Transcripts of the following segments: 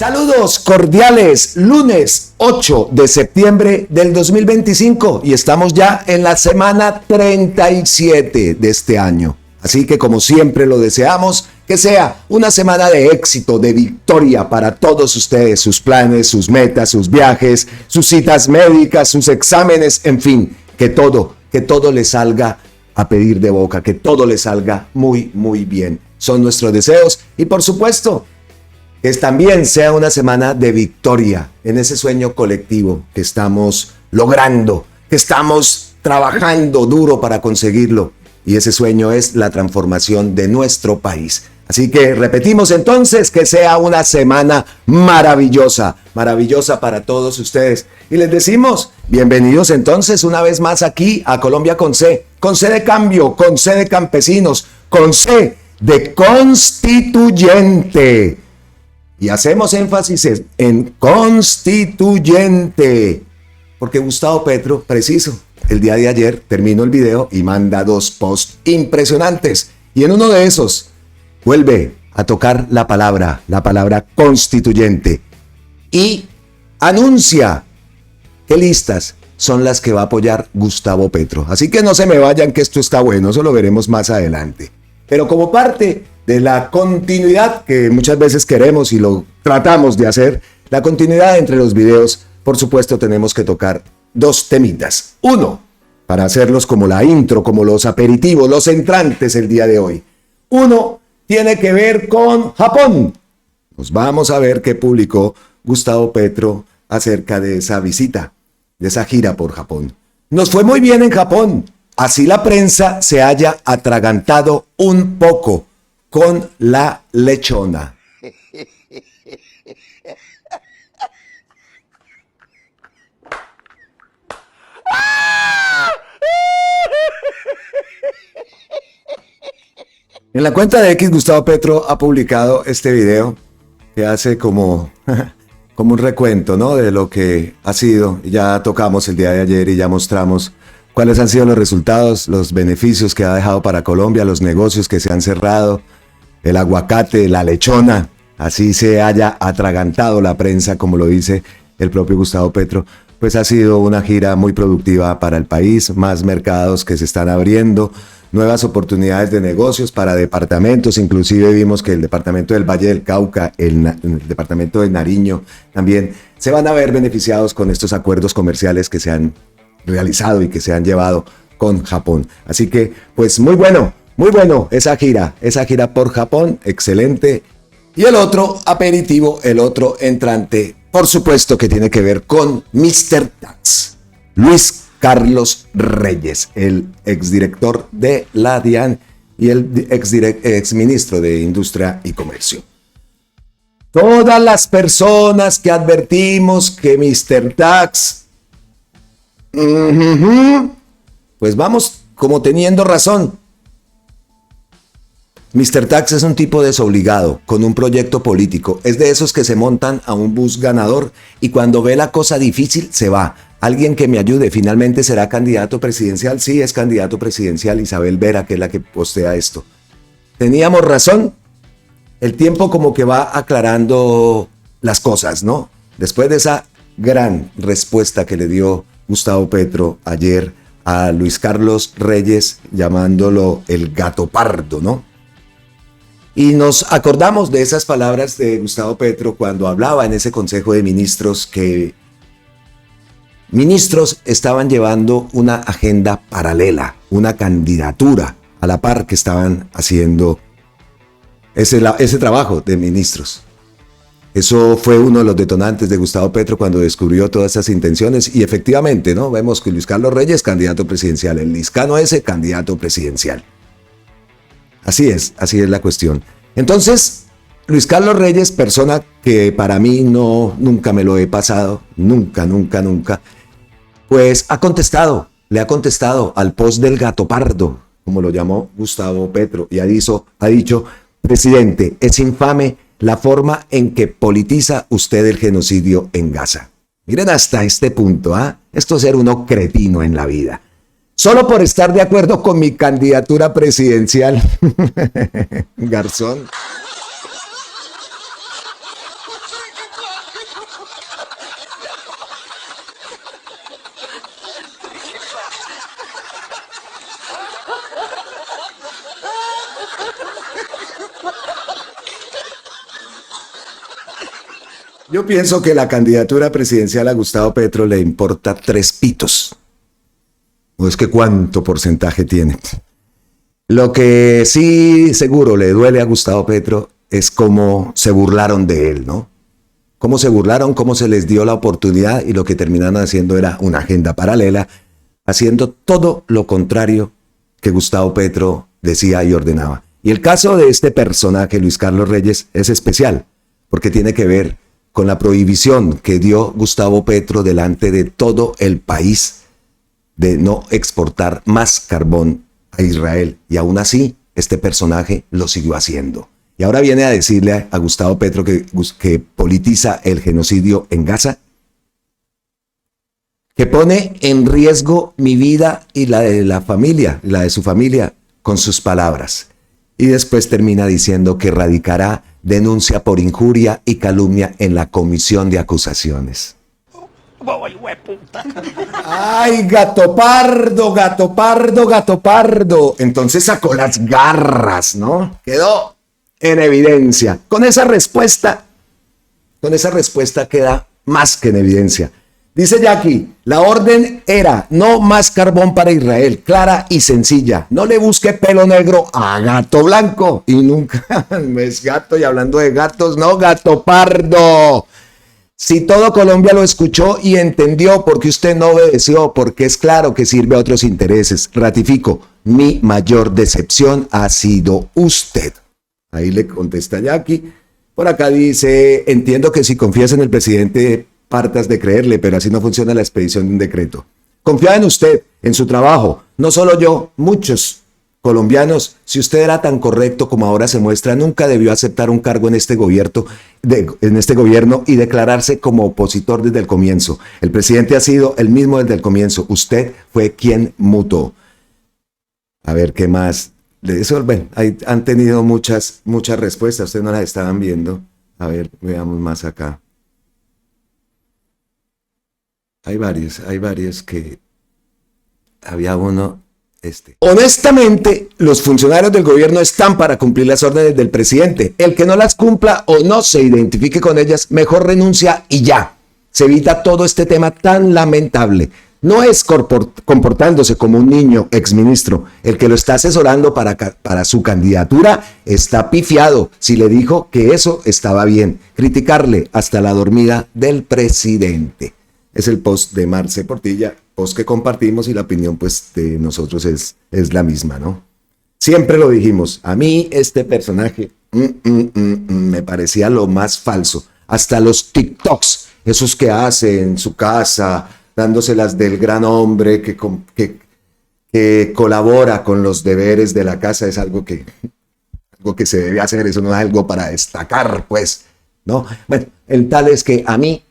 Saludos cordiales, lunes 8 de septiembre del 2025 y estamos ya en la semana 37 de este año. Así que como siempre lo deseamos, que sea una semana de éxito, de victoria para todos ustedes, sus planes, sus metas, sus viajes, sus citas médicas, sus exámenes, en fin, que todo les salga a pedir de boca, que todo les salga muy, muy bien. Son nuestros deseos y por supuesto, que también sea una semana de victoria en ese sueño colectivo que estamos logrando, que estamos trabajando duro para conseguirlo. Y ese sueño es la transformación de nuestro país. Así que repetimos entonces que sea una semana maravillosa, maravillosa para todos ustedes. Y les decimos, bienvenidos entonces una vez más aquí a Colombia con C de cambio, con C de campesinos, con C de constituyente. Y hacemos énfasis en constituyente, porque Gustavo Petro, preciso, el día de ayer terminó el video y manda 2 posts impresionantes. Y en uno de esos vuelve a tocar la palabra constituyente. Y anuncia qué listas son las que va a apoyar Gustavo Petro. Así que no se me vayan que esto está bueno, eso lo veremos más adelante. Pero como parte de la continuidad que muchas veces queremos y lo tratamos de hacer, la continuidad entre los videos, por supuesto tenemos que tocar 2 temitas. Uno, para hacerlos como la intro, como los aperitivos, los entrantes el día de hoy. Uno tiene que ver con Japón. Nos vamos a ver qué publicó Gustavo Petro acerca de esa visita, de esa gira por Japón. Nos fue muy bien en Japón. Así la prensa se haya atragantado un poco con la lechona. En la cuenta de X, Gustavo Petro ha publicado este video que hace como un recuento, ¿no?, de lo que ha sido. Ya tocamos el día de ayer y ya mostramos cuáles han sido los resultados, los beneficios que ha dejado para Colombia, los negocios que se han cerrado, el aguacate, la lechona, así se haya atragantado la prensa, como lo dice el propio Gustavo Petro, pues ha sido una gira muy productiva para el país, más mercados que se están abriendo, nuevas oportunidades de negocios para departamentos, inclusive vimos que el departamento del Valle del Cauca, el departamento de Nariño, también se van a ver beneficiados con estos acuerdos comerciales que se han realizado y que se han llevado con Japón. Así que, pues muy bueno esa gira por Japón, excelente. Y el otro aperitivo, el otro entrante, por supuesto que tiene que ver con Mr. Tax, Luis Carlos Reyes, el exdirector de la DIAN y el exministro de Industria y Comercio. Todas las personas que advertimos que Mr. Tax pues vamos como teniendo razón. Mr. Tax es un tipo desobligado, con un proyecto político. Es de esos que se montan a un bus ganador y cuando ve la cosa difícil se va. Alguien que me ayude, finalmente será candidato presidencial. Sí, es candidato presidencial, Isabel Vera, que es la que postea esto. ¿Teníamos razón? El tiempo como que va aclarando las cosas, ¿no? Después de esa gran respuesta que le dio Gustavo Petro ayer a Luis Carlos Reyes, llamándolo el gato pardo, ¿no? Y nos acordamos de esas palabras de Gustavo Petro cuando hablaba en ese Consejo de Ministros que ministros estaban llevando una agenda paralela, una candidatura a la par que estaban haciendo ese trabajo de ministros. Eso fue uno de los detonantes de Gustavo Petro cuando descubrió todas esas intenciones y efectivamente, ¿no? Vemos que Luis Carlos Reyes, candidato presidencial, el liscano ese, candidato presidencial. Así es la cuestión. Entonces, Luis Carlos Reyes, persona que para mí nunca me lo he pasado, nunca, pues le ha contestado al post del gato pardo, como lo llamó Gustavo Petro, y ha dicho, presidente, es infame la forma en que politiza usted el genocidio en Gaza. Miren hasta este punto, esto es ser uno cretino en la vida. Solo por estar de acuerdo con mi candidatura presidencial. Garzón. Yo pienso que la candidatura presidencial a Gustavo Petro le importa 3 pitos. ¿O es que cuánto porcentaje tiene? Lo que sí seguro le duele a Gustavo Petro es cómo se burlaron de él, ¿no? Cómo se burlaron, cómo se les dio la oportunidad y lo que terminaron haciendo era una agenda paralela, haciendo todo lo contrario que Gustavo Petro decía y ordenaba. Y el caso de este personaje, Luis Carlos Reyes, es especial, porque tiene que ver con la prohibición que dio Gustavo Petro delante de todo el país de no exportar más carbón a Israel. Y aún así, este personaje lo siguió haciendo. Y ahora viene a decirle a Gustavo Petro que politiza el genocidio en Gaza, que pone en riesgo mi vida y la de la familia, la de su familia, con sus palabras. Y después termina diciendo que radicará denuncia por injuria y calumnia en la comisión de acusaciones. ¡Ay, gato pardo, gato pardo, gato pardo! Entonces sacó las garras, ¿no? Quedó en evidencia. Con esa respuesta queda más que en evidencia. Dice Jackie, la orden era no más carbón para Israel, clara y sencilla. No le busque pelo negro a gato blanco. Y nunca es gato, y hablando de gatos, no, gato pardo. Si todo Colombia lo escuchó y entendió, ¿por qué usted no obedeció? Porque es claro que sirve a otros intereses. Ratifico, mi mayor decepción ha sido usted. Ahí le contesta Jackie. Por acá dice, entiendo que si confías en el presidente partas de creerle, pero así no funciona la expedición de un decreto. Confiaba en usted, en su trabajo, no solo yo, muchos colombianos. Si usted era tan correcto como ahora se muestra, nunca debió aceptar un cargo en este gobierno y declararse como opositor desde el comienzo. El presidente ha sido el mismo desde el comienzo. Usted fue quien mutó. A ver, ¿qué más? Eso, bueno, han tenido muchas respuestas. Ustedes no las estaban viendo. A ver, veamos más acá. Hay varios que había uno, Honestamente, los funcionarios del gobierno están para cumplir las órdenes del presidente. El que no las cumpla o no se identifique con ellas, mejor renuncia y ya. Se evita todo este tema tan lamentable. No es comportándose como un niño exministro. El que lo está asesorando para su candidatura está pifiado si le dijo que eso estaba bien. Criticarle hasta la dormida del presidente. Es el post de Marce Portilla, post que compartimos y la opinión pues de nosotros es la misma, ¿no? Siempre lo dijimos, a mí este personaje me parecía lo más falso. Hasta los TikToks, esos que hace en su casa, dándoselas del gran hombre que colabora con los deberes de la casa, es algo que se debe hacer, eso no es algo para destacar, pues, ¿no? Bueno, el tal es que a mí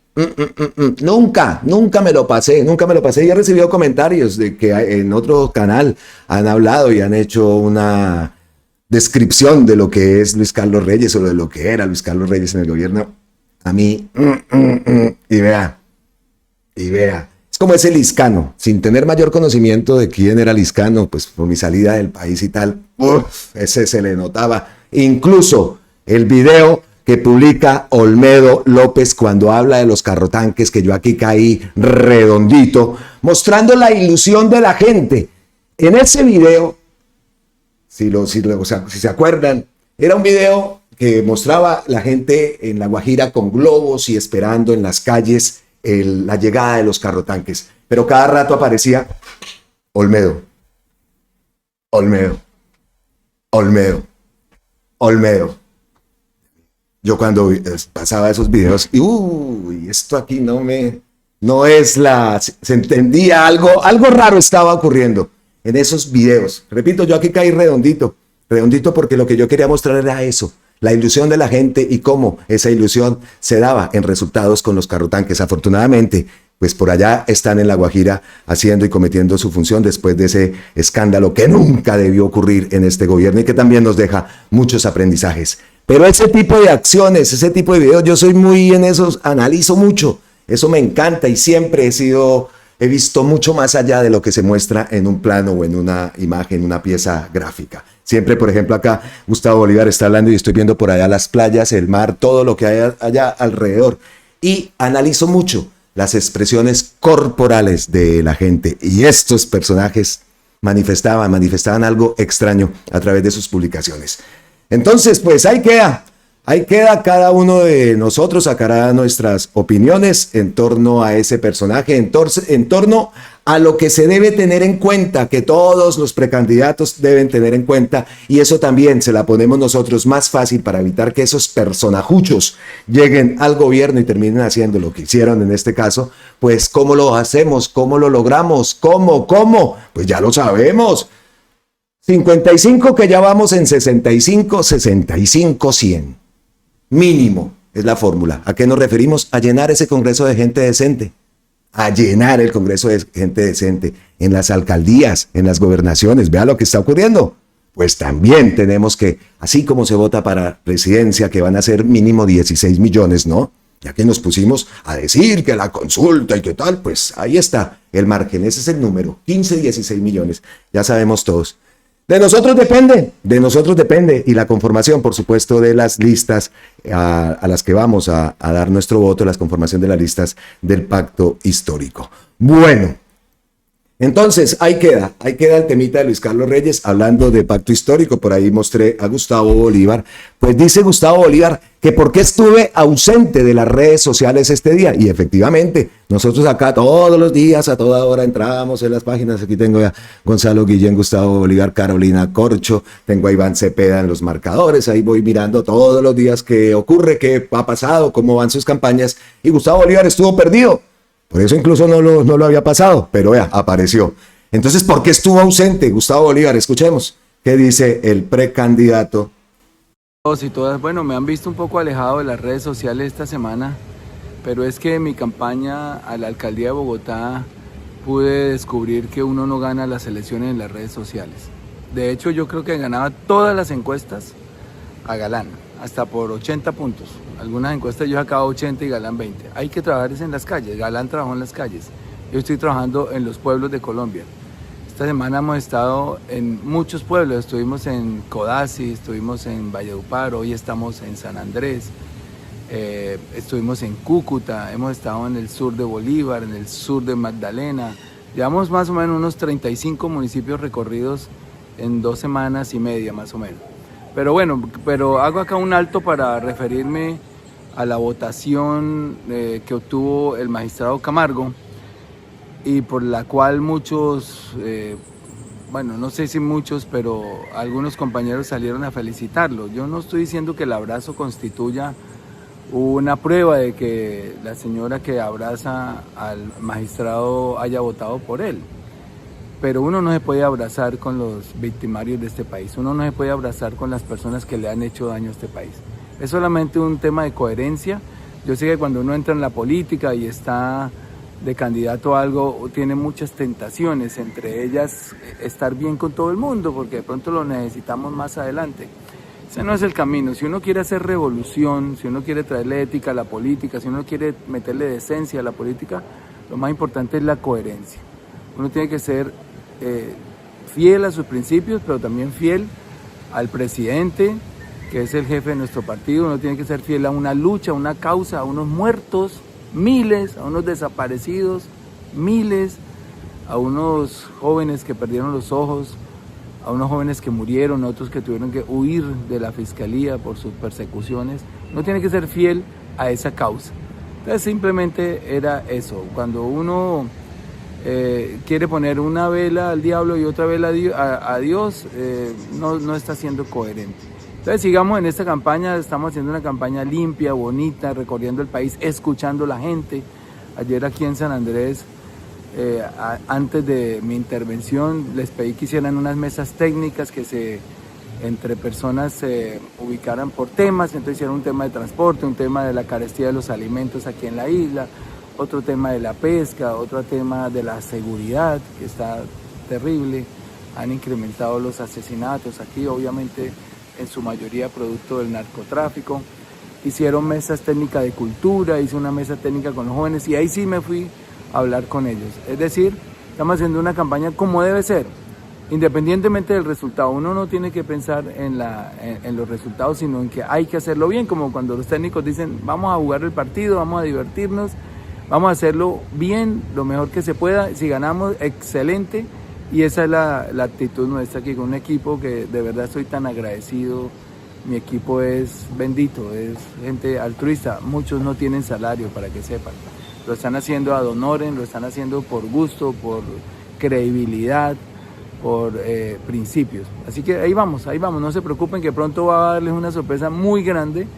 nunca me lo pasé y he recibido comentarios de que en otro canal han hablado y han hecho una descripción de lo que es Luis Carlos Reyes o de lo que era Luis Carlos Reyes en el gobierno. A mí, y vea, es como ese Liscano, sin tener mayor conocimiento de quién era Liscano, pues por mi salida del país y tal, ese se le notaba, incluso el video que publica Olmedo López cuando habla de los carrotanques, que yo aquí caí redondito, mostrando la ilusión de la gente. En ese video, si se acuerdan, era un video que mostraba la gente en La Guajira con globos y esperando en las calles la llegada de los carrotanques. Pero cada rato aparecía Olmedo. Yo cuando pasaba esos videos, esto aquí no es se entendía algo raro estaba ocurriendo en esos videos. Repito, yo aquí caí redondito porque lo que yo quería mostrar era eso, la ilusión de la gente y cómo esa ilusión se daba en resultados con los carrotanques. Afortunadamente, pues por allá están en La Guajira haciendo y cometiendo su función después de ese escándalo que nunca debió ocurrir en este gobierno y que también nos deja muchos aprendizajes. Pero ese tipo de acciones, ese tipo de videos, yo soy muy en esos, analizo mucho, eso me encanta y siempre he visto mucho más allá de lo que se muestra en un plano o en una imagen, una pieza gráfica. Siempre, por ejemplo, acá Gustavo Bolívar está hablando y estoy viendo por allá las playas, el mar, todo lo que hay allá alrededor. y analizo mucho las expresiones corporales de la gente. Y estos personajes manifestaban algo extraño a través de sus publicaciones. Entonces, pues ahí queda cada uno de nosotros, sacará nuestras opiniones en torno a ese personaje, en torno a lo que se debe tener en cuenta, que todos los precandidatos deben tener en cuenta, y eso también se la ponemos nosotros más fácil para evitar que esos personajuchos lleguen al gobierno y terminen haciendo lo que hicieron en este caso. Pues ¿cómo lo hacemos? ¿Cómo lo logramos? ¿Cómo? Pues ya lo sabemos. 55 que ya vamos en 65, 100. Mínimo es la fórmula. ¿A qué nos referimos? A llenar ese Congreso de gente decente. A llenar el Congreso de gente decente en las alcaldías, en las gobernaciones. Vea lo que está ocurriendo. Pues también tenemos que, así como se vota para presidencia, que van a ser mínimo 16 millones, ¿no? Ya que nos pusimos a decir que la consulta y qué tal, pues ahí está el margen. Ese es el número, 15, 16 millones. Ya sabemos todos. De nosotros depende, y la conformación, por supuesto, de las listas a las que vamos a dar nuestro voto, la conformación de las listas del pacto histórico. Bueno, entonces ahí queda el temita de Luis Carlos Reyes, hablando de pacto histórico. Por ahí mostré a Gustavo Bolívar. Pues dice Gustavo Bolívar que por qué estuve ausente de las redes sociales este día, y efectivamente, nosotros acá todos los días, a toda hora, entramos en las páginas. Aquí tengo a Gonzalo Guillén, Gustavo Bolívar, Carolina Corcho, tengo a Iván Cepeda en los marcadores. Ahí voy mirando todos los días qué ocurre, qué ha pasado, cómo van sus campañas, y Gustavo Bolívar estuvo perdido. Por eso incluso no lo había pasado, pero vea, apareció. Entonces, ¿por qué estuvo ausente Gustavo Bolívar? Escuchemos qué dice el precandidato. Todos y todas, bueno, me han visto un poco alejado de las redes sociales esta semana, pero es que en mi campaña a la alcaldía de Bogotá pude descubrir que uno no gana las elecciones en las redes sociales. De hecho, yo creo que ganaba todas las encuestas a Galán, hasta por 80 puntos. Algunas encuestas yo sacaba 80 y Galán 20. Hay que trabajar en las calles. Galán trabajó en las calles. Yo estoy trabajando en los pueblos de Colombia. Esta semana hemos estado en muchos pueblos. Estuvimos en Codazzi, estuvimos en Valledupar, hoy estamos en San Andrés, estuvimos en Cúcuta, hemos estado en el sur de Bolívar, en el sur de Magdalena. Llevamos más o menos unos 35 municipios recorridos en 2 semanas y media más o menos. Pero bueno, hago acá un alto para referirme a la votación que obtuvo el magistrado Camargo, y por la cual muchos, bueno, no sé si muchos, pero algunos compañeros salieron a felicitarlo. Yo no estoy diciendo que el abrazo constituya una prueba de que la señora que abraza al magistrado haya votado por él. Pero uno no se puede abrazar con los victimarios de este país, uno no se puede abrazar con las personas que le han hecho daño a este país. Es solamente un tema de coherencia. Yo sé que cuando uno entra en la política y está de candidato a algo, tiene muchas tentaciones, entre ellas estar bien con todo el mundo, porque de pronto lo necesitamos más adelante. Ese no es el camino. Si uno quiere hacer revolución, si uno quiere traerle ética a la política, si uno quiere meterle decencia a la política, lo más importante es la coherencia. Uno tiene que ser fiel a sus principios, pero también fiel al presidente, que es el jefe de nuestro partido. Uno tiene que ser fiel a una lucha, a una causa, a unos muertos, miles, a unos desaparecidos, miles, a unos jóvenes que perdieron los ojos, a unos jóvenes que murieron, a otros que tuvieron que huir de la fiscalía por sus persecuciones. Uno tiene que ser fiel a esa causa. Entonces simplemente era eso. Cuando uno quiere poner una vela al diablo y otra vela a Dios, no está siendo coherente. Entonces sigamos en esta campaña. Estamos haciendo una campaña limpia, bonita, recorriendo el país, escuchando a la gente. Ayer aquí en San Andrés, antes de mi intervención, les pedí que hicieran unas mesas técnicas, que entre personas se ubicaran por temas. Entonces hicieron un tema de transporte, un tema de la carestía de los alimentos aquí en la isla, otro tema de la pesca, otro tema de la seguridad, que está terrible. Han incrementado los asesinatos aquí, obviamente en su mayoría producto del narcotráfico. Hicieron mesas técnicas de cultura, hice una mesa técnica con los jóvenes, y ahí sí me fui a hablar con ellos. Es decir, estamos haciendo una campaña como debe ser, independientemente del resultado, uno no tiene que pensar en los resultados, sino en que hay que hacerlo bien, como cuando los técnicos dicen, vamos a jugar el partido, vamos a divertirnos, vamos a hacerlo bien, lo mejor que se pueda, si ganamos, excelente, y esa es la actitud nuestra aquí con un equipo que de verdad estoy tan agradecido. Mi equipo es bendito, es gente altruista, muchos no tienen salario, para que sepan, lo están haciendo ad honorem, lo están haciendo por gusto, por credibilidad, por principios. Así que ahí vamos, no se preocupen que pronto va a darles una sorpresa muy grande,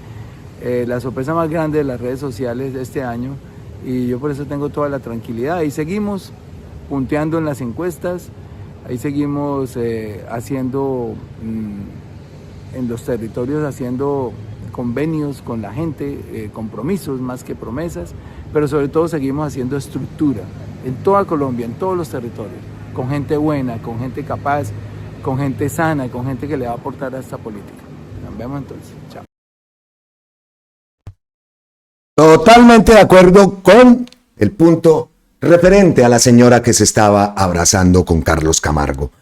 la sorpresa más grande de las redes sociales de este año, y yo por eso tengo toda la tranquilidad. Ahí seguimos punteando en las encuestas, ahí seguimos haciendo en los territorios, haciendo convenios con la gente, compromisos más que promesas, pero sobre todo seguimos haciendo estructura en toda Colombia, en todos los territorios, con gente buena, con gente capaz, con gente sana, con gente que le va a aportar a esta política. Nos vemos entonces. Chao. Totalmente de acuerdo con el punto referente a la señora que se estaba abrazando con Carlos Camargo.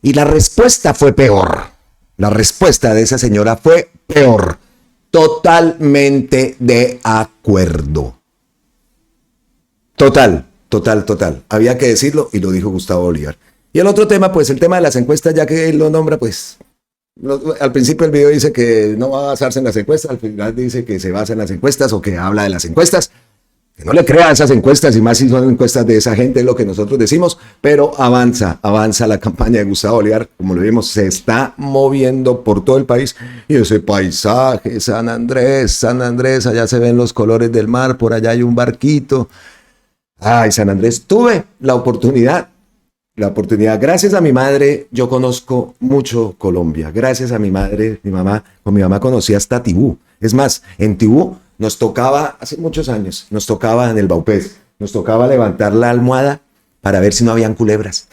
Y la respuesta fue peor. La respuesta de esa señora fue peor. Totalmente de acuerdo. Total. Había que decirlo y lo dijo Gustavo Bolívar. Y el otro tema, pues el tema de las encuestas, ya que él lo nombra, pues al principio el video dice que no va a basarse en las encuestas, al final dice que se basa en las encuestas o que habla de las encuestas. Que no le crean esas encuestas, y más si son encuestas de esa gente, es lo que nosotros decimos, pero avanza la campaña de Gustavo Bolívar, como lo vimos, se está moviendo por todo el país, y ese paisaje, San Andrés, allá se ven los colores del mar, por allá hay un barquito. Ay, San Andrés, tuve la oportunidad, gracias a mi madre, yo conozco mucho Colombia, gracias a mi madre, con mi mamá conocí hasta Tibú, es más, en Tibú nos tocaba, hace muchos años, nos tocaba en el Baupés, nos tocaba levantar la almohada para ver si no habían culebras.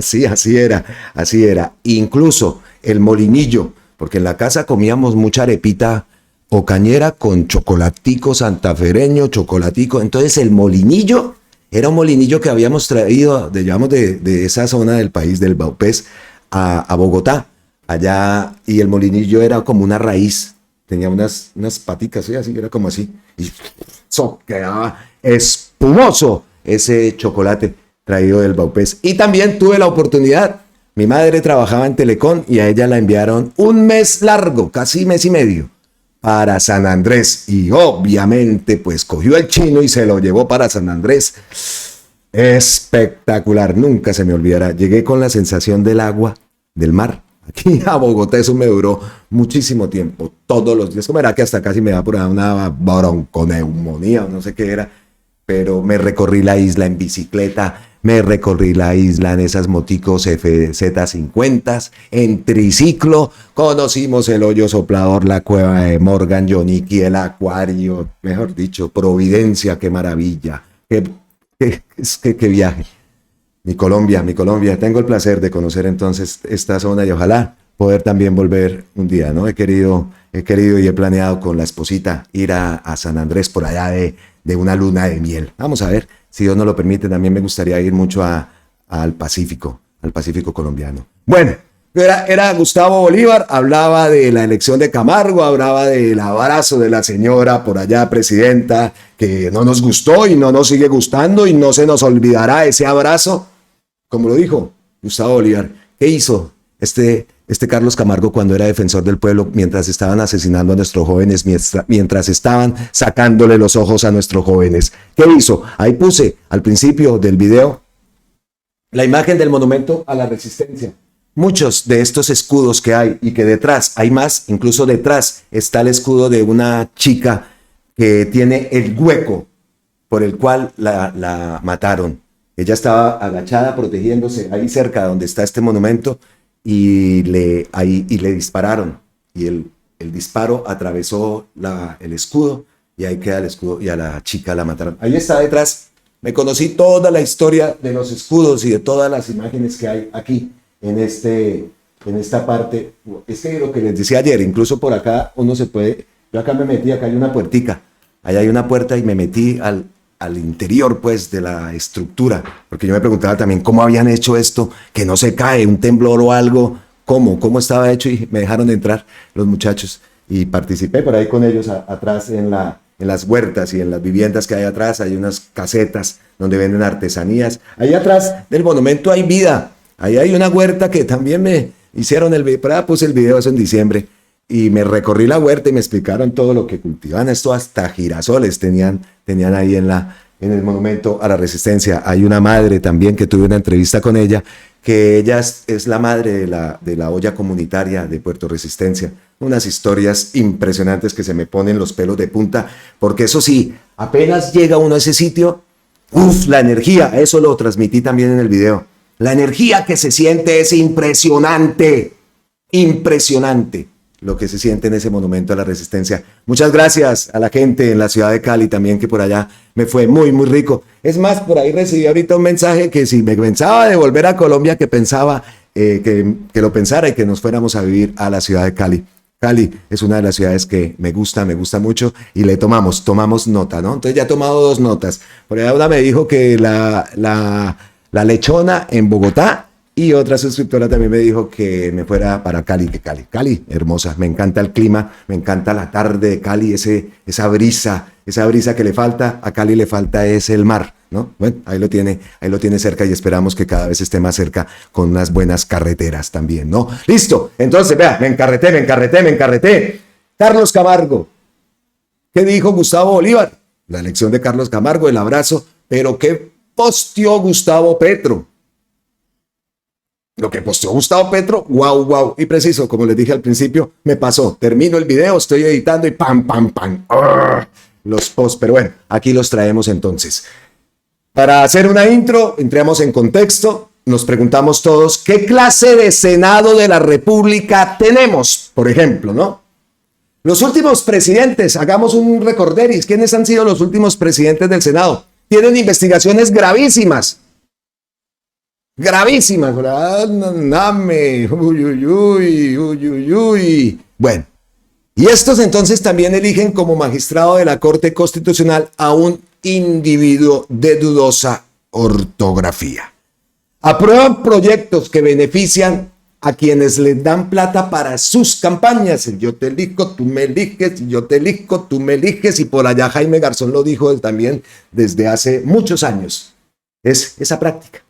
Sí, así era. Incluso el molinillo, porque en la casa comíamos mucha arepita o cañera con chocolatico santafereño, chocolatico. Entonces el molinillo era un molinillo que habíamos traído, digamos, de esa zona del país, del Baupés, a Bogotá, allá, y el molinillo era como una raíz. Tenía unas paticas, ¿sí? Así, era como así, y quedaba espumoso ese chocolate traído del Baupés. Y también tuve la oportunidad, mi madre trabajaba en Telecom y a ella la enviaron un mes largo, casi mes y medio, para San Andrés. Y obviamente, pues cogió el chino y se lo llevó para San Andrés. Espectacular, nunca se me olvidará. Llegué con la sensación del agua, del mar. Aquí a Bogotá eso me duró muchísimo tiempo, todos los días. Como era que hasta casi me da por una bronconeumonía o no sé qué era, pero me recorrí la isla en bicicleta, me recorrí la isla en esas moticos FZ50, en triciclo, conocimos el hoyo soplador, la cueva de Morgan, Yonicky, el acuario, mejor dicho, Providencia, qué maravilla, qué viaje. Mi Colombia, tengo el placer de conocer entonces esta zona y ojalá poder también volver un día, ¿no? He querido y he planeado con la esposita ir a San Andrés por allá de una luna de miel. Vamos a ver, si Dios nos lo permite, también me gustaría ir mucho al Pacífico colombiano. Bueno, era Gustavo Bolívar, hablaba de la elección de Camargo, hablaba del abrazo de la señora por allá, presidenta, que no nos gustó y no nos sigue gustando y no se nos olvidará ese abrazo. Como lo dijo Gustavo Bolívar, ¿qué hizo este Carlos Camargo cuando era defensor del pueblo mientras estaban asesinando a nuestros jóvenes, mientras estaban sacándole los ojos a nuestros jóvenes? ¿Qué hizo? Ahí puse al principio del video la imagen del monumento a la resistencia. Muchos de estos escudos que hay y que detrás hay más, incluso detrás está el escudo de una chica que tiene el hueco por el cual la mataron. Ella estaba agachada protegiéndose ahí cerca donde está este monumento y le dispararon. Y el disparo atravesó el escudo y ahí queda el escudo y a la chica la mataron. Ahí está detrás. Me conocí toda la historia de los escudos y de todas las imágenes que hay aquí en esta parte. Es que lo que les decía ayer, incluso por acá uno se puede, yo acá me metí, acá hay una puertica, allá hay una puerta y me metí al interior pues de la estructura, porque yo me preguntaba también cómo habían hecho esto, que no se cae, un temblor o algo, cómo estaba hecho, y me dejaron entrar los muchachos y participé por ahí con ellos atrás en las huertas y en las viviendas que hay atrás. Hay unas casetas donde venden artesanías. Ahí atrás del monumento hay vida. Ahí hay una huerta que también me hicieron el video. Por ahí puse el video, eso en diciembre. Y me recorrí la huerta y me explicaron todo lo que cultivan. Esto hasta girasoles tenían ahí en el monumento a la Resistencia. Hay una madre también que tuve una entrevista con ella, que ella es la madre de la olla comunitaria de Puerto Resistencia. Unas historias impresionantes que se me ponen los pelos de punta, porque eso sí, apenas llega uno a ese sitio, la energía, eso lo transmití también en el video. La energía que se siente es impresionante, impresionante lo que se siente en ese monumento a la Resistencia. Muchas gracias a la gente en la ciudad de Cali también, que por allá me fue muy, muy rico. Es más, por ahí recibí ahorita un mensaje que si me pensaba de volver a Colombia, que pensaba que lo pensara y que nos fuéramos a vivir a la ciudad de Cali. Cali es una de las ciudades que me gusta mucho, y le tomamos nota, ¿no? Entonces ya he tomado 2 notas. Por allá una me dijo que la lechona en Bogotá, y otra suscriptora también me dijo que me fuera para Cali, Cali, hermosa, me encanta el clima, me encanta la tarde de Cali, esa brisa que le falta, a Cali le falta es el mar, ¿no? Bueno, ahí lo tiene cerca, y esperamos que cada vez esté más cerca con unas buenas carreteras también, ¿no? Listo, entonces, vea, me encarreté. Carlos Camargo, ¿qué dijo Gustavo Bolívar? La elección de Carlos Camargo, el abrazo, pero ¿qué posteó Gustavo Petro? Lo que posteó Gustavo Petro, wow. Y preciso, como les dije al principio, me pasó. Termino el video, estoy editando y pam. Los posts, pero bueno, aquí los traemos entonces. Para hacer una intro, entremos en contexto, nos preguntamos todos, ¿qué clase de Senado de la República tenemos? Por ejemplo, ¿no? Los últimos presidentes, hagamos un recorderis. ¿Quiénes han sido los últimos presidentes del Senado? Tienen investigaciones gravísimas. ¿Verdad? Bueno, y estos entonces también eligen como magistrado de la Corte Constitucional a un individuo de dudosa ortografía. Aprueban proyectos que benefician a quienes les dan plata para sus campañas. El yo te elijo, tú me eliges, yo te elijo, tú me eliges, y por allá Jaime Garzón lo dijo él también desde hace muchos años. Es esa práctica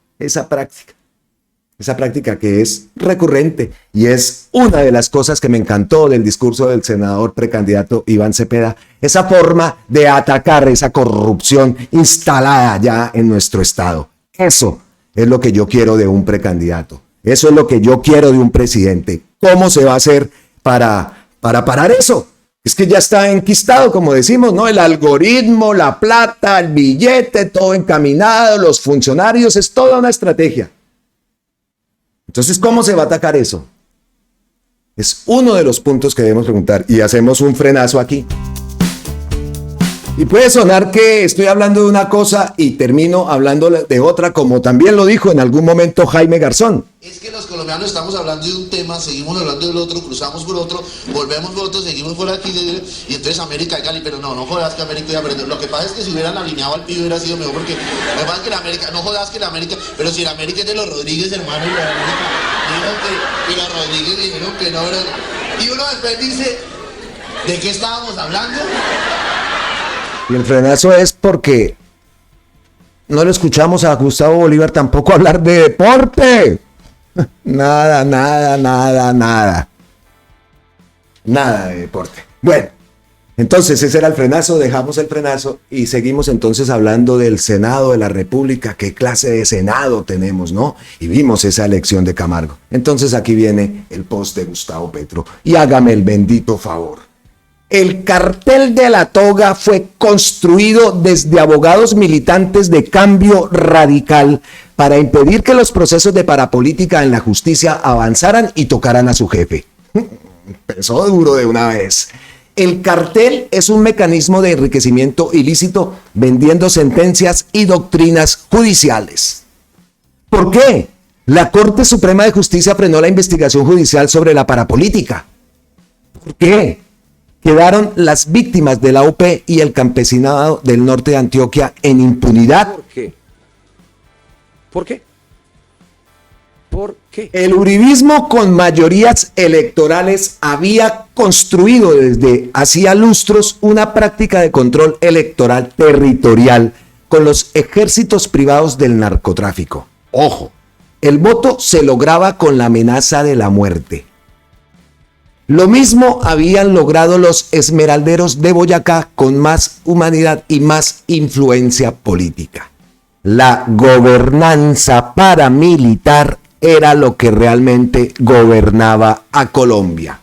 que es recurrente, y es una de las cosas que me encantó del discurso del senador precandidato Iván Cepeda, esa forma de atacar esa corrupción instalada ya en nuestro estado. Eso es lo que yo quiero de un precandidato, eso es lo que yo quiero de un presidente. ¿Cómo se va a hacer para parar eso? Es que ya está enquistado, como decimos, ¿no? El algoritmo, la plata, el billete, todo encaminado, los funcionarios, es toda una estrategia. Entonces, ¿cómo se va a atacar eso? Es uno de los puntos que debemos preguntar, y hacemos un frenazo aquí. Y puede sonar que estoy hablando de una cosa y termino hablando de otra, como también lo dijo en algún momento Jaime Garzón. Es que los colombianos estamos hablando de un tema, seguimos hablando del otro, cruzamos por otro, volvemos por otro, seguimos por aquí, y entonces América y Cali, pero no jodas que América iba a perder. Lo que pasa es que si hubieran alineado al pibe hubiera sido mejor, porque lo que pasa es que la América, no jodas que la América, pero si la América es de los Rodríguez, hermano, y la América y los Rodríguez dijeron que no, y uno después dice, ¿de qué estábamos hablando? Y el frenazo es porque no lo escuchamos a Gustavo Bolívar tampoco hablar de deporte. Nada de deporte. Bueno, entonces ese era el frenazo, dejamos el frenazo y seguimos entonces hablando del Senado de la República. ¿Qué clase de Senado tenemos, no? Y vimos esa elección de Camargo. Entonces aquí viene el post de Gustavo Petro, y hágame el bendito favor. El cartel de la toga fue construido desde abogados militantes de Cambio Radical para impedir que los procesos de parapolítica en la justicia avanzaran y tocaran a su jefe. Empezó duro de una vez. El cartel es un mecanismo de enriquecimiento ilícito vendiendo sentencias y doctrinas judiciales. ¿Por qué? La Corte Suprema de Justicia frenó la investigación judicial sobre la parapolítica. ¿Por qué? quedaron las víctimas de la UP y el campesinado del norte de Antioquia en impunidad. ¿Por qué? ¿Por qué? ¿Por qué? El uribismo con mayorías electorales había construido desde hacía lustros una práctica de control electoral territorial con los ejércitos privados del narcotráfico. Ojo, el voto se lograba con la amenaza de la muerte. Lo mismo habían logrado los esmeralderos de Boyacá con más humanidad y más influencia política. La gobernanza paramilitar era lo que realmente gobernaba a Colombia.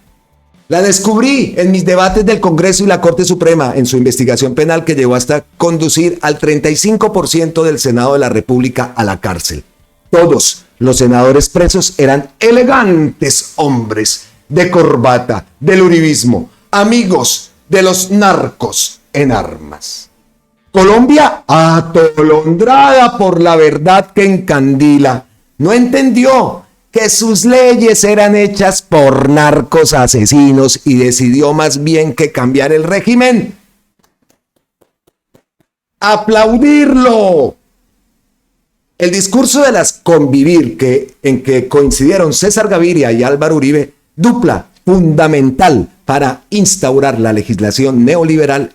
La descubrí en mis debates del Congreso y la Corte Suprema en su investigación penal que llegó hasta conducir al 35% del Senado de la República a la cárcel. Todos los senadores presos eran elegantes hombres de corbata, del uribismo, amigos de los narcos en armas. Colombia, atolondrada por la verdad que encandila, no entendió que sus leyes eran hechas por narcos asesinos y decidió más bien que cambiar el régimen. ¡Aplaudirlo! El discurso de las convivir en que coincidieron César Gaviria y Álvaro Uribe, dupla fundamental para instaurar la legislación neoliberal.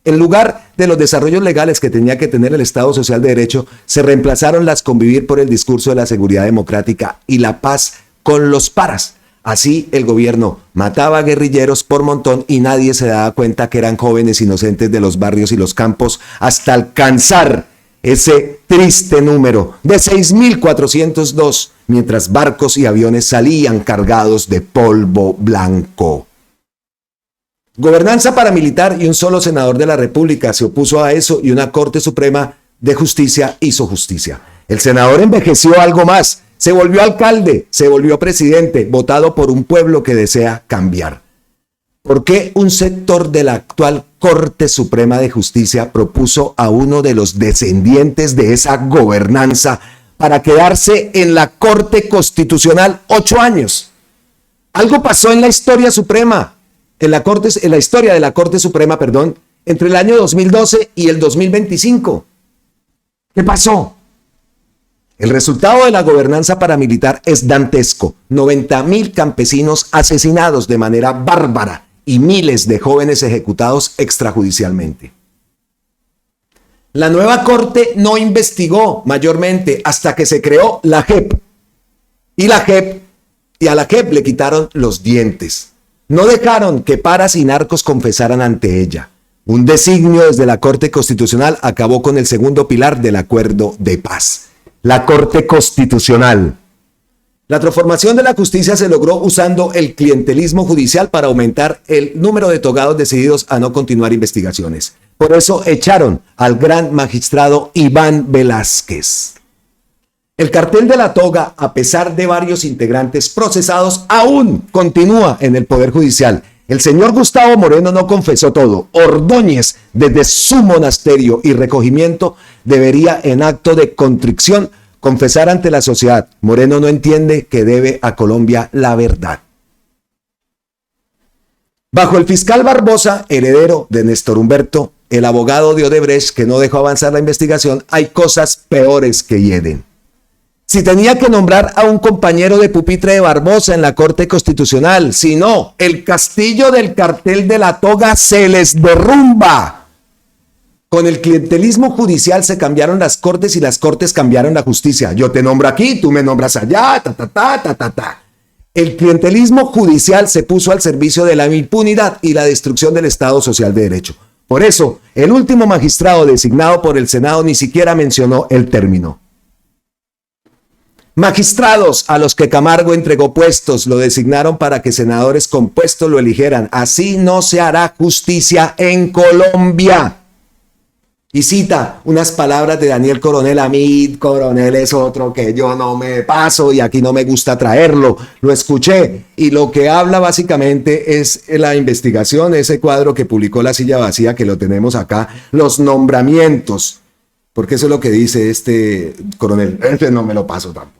En lugar de los desarrollos legales que tenía que tener el Estado Social de Derecho, se reemplazaron las convivir por el discurso de la seguridad democrática y la paz con los paras. Así el gobierno mataba a guerrilleros por montón y nadie se daba cuenta que eran jóvenes inocentes de los barrios y los campos hasta alcanzar ese triste número de 6.402, mientras barcos y aviones salían cargados de polvo blanco. Gobernanza paramilitar y un solo senador de la República se opuso a eso y una Corte Suprema de Justicia hizo justicia. El senador envejeció algo más, se volvió alcalde, se volvió presidente, votado por un pueblo que desea cambiar. ¿Por qué un sector de la actual Corte Suprema de Justicia propuso a uno de los descendientes de esa gobernanza para quedarse en la Corte Constitucional 8 años? Algo pasó en la historia suprema. En la historia de la Corte Suprema, entre el año 2012 y el 2025. ¿Qué pasó? El resultado de la gobernanza paramilitar es dantesco. 90.000 campesinos asesinados de manera bárbara y miles de jóvenes ejecutados extrajudicialmente. La nueva Corte no investigó mayormente hasta que se creó la JEP. Y a la JEP le quitaron los dientes. No dejaron que paras y narcos confesaran ante ella. Un designio desde la Corte Constitucional acabó con el segundo pilar del acuerdo de paz. La Corte Constitucional. La transformación de la justicia se logró usando el clientelismo judicial para aumentar el número de togados decididos a no continuar investigaciones. Por eso echaron al gran magistrado Iván Velázquez. El cartel de la toga, a pesar de varios integrantes procesados, aún continúa en el Poder Judicial. El señor Gustavo Moreno no confesó todo. Ordóñez, desde su monasterio y recogimiento, debería en acto de contrición confesar ante la sociedad. Moreno no entiende que debe a Colombia la verdad. Bajo el fiscal Barbosa, heredero de Néstor Humberto, el abogado de Odebrecht que no dejó avanzar la investigación, hay cosas peores que hieden. Si tenía que nombrar a un compañero de pupitre de Barbosa en la Corte Constitucional, si no, el castillo del cartel de la toga se les derrumba. Con el clientelismo judicial se cambiaron las cortes y las cortes cambiaron la justicia. Yo te nombro aquí, tú me nombras allá, El clientelismo judicial se puso al servicio de la impunidad y la destrucción del Estado Social de Derecho. Por eso, el último magistrado designado por el Senado ni siquiera mencionó el término. Magistrados a los que Camargo entregó puestos lo designaron para que senadores con puestos lo eligieran. Así no se hará justicia en Colombia. Y cita unas palabras de Daniel Coronel. A mí, Coronel es otro que yo no me paso y aquí no me gusta traerlo. Lo escuché y lo que habla básicamente es la investigación, ese cuadro que publicó La Silla Vacía, que lo tenemos acá, los nombramientos. Porque eso es lo que dice este coronel. Este no me lo paso tampoco.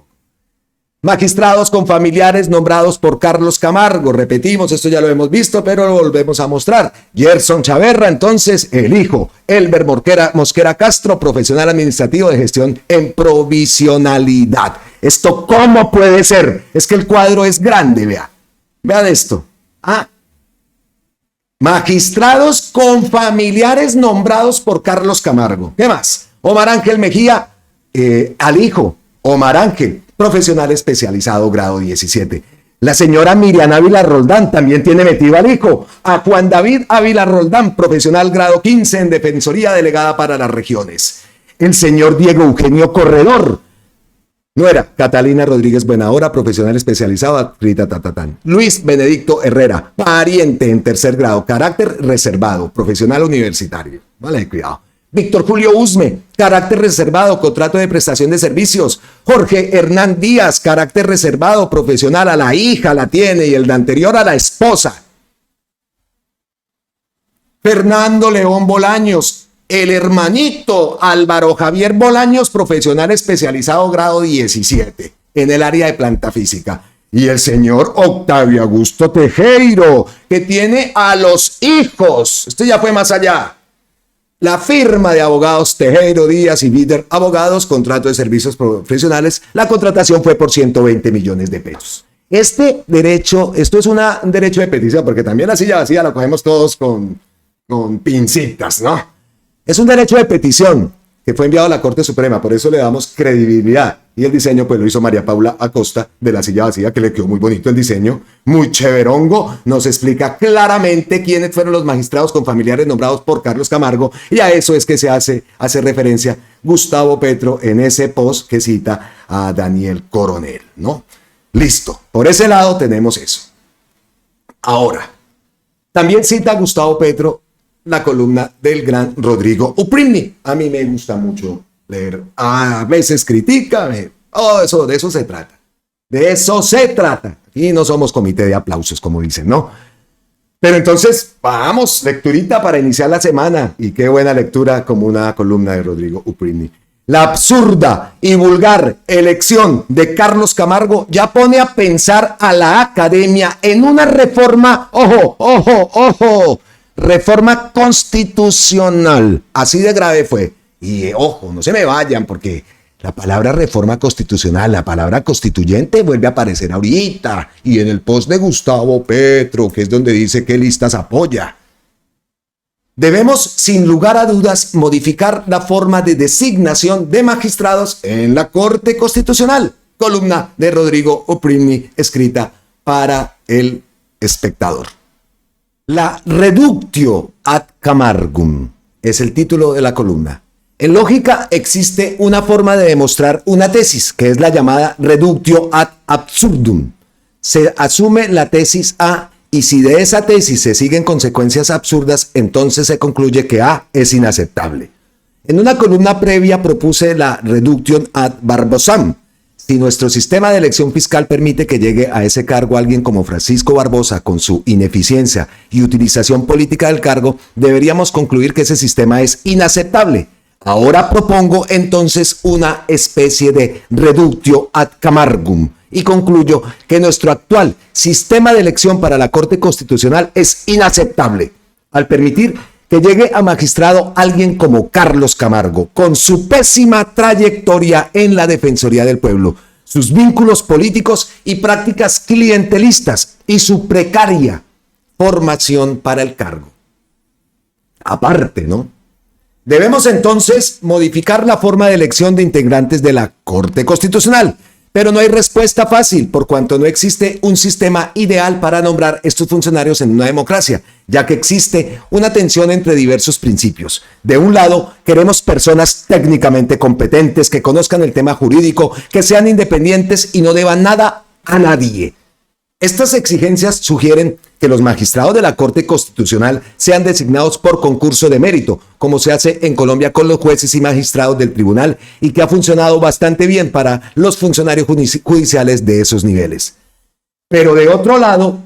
Magistrados con familiares nombrados por Carlos Camargo. Repetimos, esto ya lo hemos visto, pero lo volvemos a mostrar. Gerson Chaverra, entonces, el hijo. Elber Mosquera Castro, profesional administrativo de gestión en provisionalidad. ¿Esto cómo puede ser? Es que el cuadro es grande, vea. Vean esto. Magistrados con familiares nombrados por Carlos Camargo. ¿Qué más? Omar Ángel Mejía, al hijo. Omar Ángel, profesional especializado, grado 17. La señora Miriam Ávila Roldán también tiene metido al hijo. A Juan David Ávila Roldán, profesional, grado 15 en Defensoría Delegada para las Regiones. El señor Diego Eugenio Corredor. Nuera, Catalina Rodríguez Buenahora, profesional especializado, adscrita tatatán. Luis Benedicto Herrera, pariente en tercer grado, carácter reservado, profesional universitario. Vale, cuidado. Víctor Julio Usme, carácter reservado, contrato de prestación de servicios. Jorge Hernán Díaz, carácter reservado, profesional, a la hija la tiene y el de anterior a la esposa. Fernando León Bolaños, el hermanito Álvaro Javier Bolaños, profesional especializado, grado 17, en el área de planta física. Y el señor Octavio Augusto Tejero, que tiene a los hijos. Esto ya fue más allá. La firma de abogados Tejero, Díaz y Bider Abogados, contrato de servicios profesionales, la contratación fue por 120 millones de pesos. Este derecho, esto es un derecho de petición, porque también la silla vacía la cogemos todos con pincitas, ¿no? Es un derecho de petición que fue enviado a la Corte Suprema, por eso le damos credibilidad. Y el diseño pues lo hizo María Paula Acosta de la silla vacía, que le quedó muy bonito el diseño, muy chéverongo. Nos explica claramente quiénes fueron los magistrados con familiares nombrados por Carlos Camargo, y a eso es que se hace referencia Gustavo Petro en ese post que cita a Daniel Coronel, ¿no? Listo, por ese lado tenemos eso. Ahora, también cita Gustavo Petro la columna del gran Rodrigo Uprimni. A mí me gusta mucho leer. A veces critica. De eso se trata. De eso se trata. Aquí no somos comité de aplausos, como dicen, ¿no? Pero entonces, vamos, lecturita para iniciar la semana. Y qué buena lectura como una columna de Rodrigo Uprimni. La absurda y vulgar elección de Carlos Camargo ya pone a pensar a la academia en una reforma, ojo, reforma constitucional. Así de grave fue. Y ojo, no se me vayan, porque la palabra reforma constitucional, la palabra constituyente vuelve a aparecer ahorita. Y en el post de Gustavo Petro, que es donde dice qué listas apoya. Debemos, sin lugar a dudas, modificar la forma de designación de magistrados en la Corte Constitucional. Columna de Rodrigo Uprimni, escrita para El Espectador. La reductio ad Camargum es el título de la columna. En lógica existe una forma de demostrar una tesis, que es la llamada reductio ad absurdum. Se asume la tesis A, y si de esa tesis se siguen consecuencias absurdas, entonces se concluye que A es inaceptable. En una columna previa propuse la reductio ad Barbosam. Si nuestro sistema de elección fiscal permite que llegue a ese cargo alguien como Francisco Barbosa con su ineficiencia y utilización política del cargo, deberíamos concluir que ese sistema es inaceptable. Ahora propongo entonces una especie de reductio ad Camargum y concluyo que nuestro actual sistema de elección para la Corte Constitucional es inaceptable al permitir que llegue a magistrado alguien como Carlos Camargo, con su pésima trayectoria en la Defensoría del Pueblo, sus vínculos políticos y prácticas clientelistas y su precaria formación para el cargo. Aparte, ¿no? Debemos entonces modificar la forma de elección de integrantes de la Corte Constitucional, pero no hay respuesta fácil por cuanto no existe un sistema ideal para nombrar estos funcionarios en una democracia, ya que existe una tensión entre diversos principios. De un lado, queremos personas técnicamente competentes que conozcan el tema jurídico, que sean independientes y no deban nada a nadie. Estas exigencias sugieren que los magistrados de la Corte Constitucional sean designados por concurso de mérito, como se hace en Colombia con los jueces y magistrados del tribunal y que ha funcionado bastante bien para los funcionarios judiciales de esos niveles. Pero de otro lado,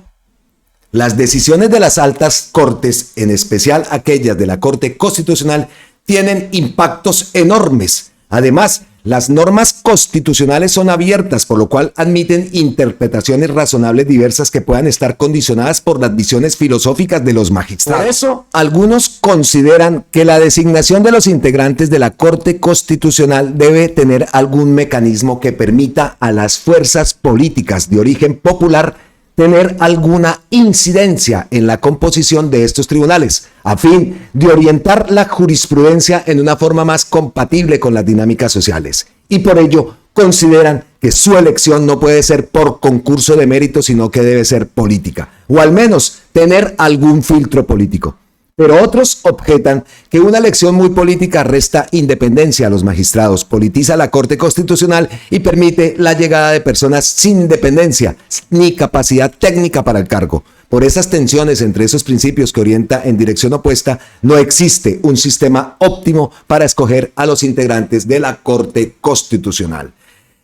las decisiones de las altas cortes, en especial aquellas de la Corte Constitucional, tienen impactos enormes. Además, Las normas constitucionales son abiertas, por lo cual admiten interpretaciones razonables diversas que puedan estar condicionadas por las visiones filosóficas de los magistrados. Por eso, algunos consideran que la designación de los integrantes de la Corte Constitucional debe tener algún mecanismo que permita a las fuerzas políticas de origen popular tener alguna incidencia en la composición de estos tribunales, a fin de orientar la jurisprudencia en una forma más compatible con las dinámicas sociales. Y por ello consideran que su elección no puede ser por concurso de mérito, sino que debe ser política, o al menos tener algún filtro político. Pero otros objetan que una elección muy política resta independencia a los magistrados, politiza la Corte Constitucional y permite la llegada de personas sin independencia ni capacidad técnica para el cargo. Por esas tensiones entre esos principios que orienta en dirección opuesta, no existe un sistema óptimo para escoger a los integrantes de la Corte Constitucional.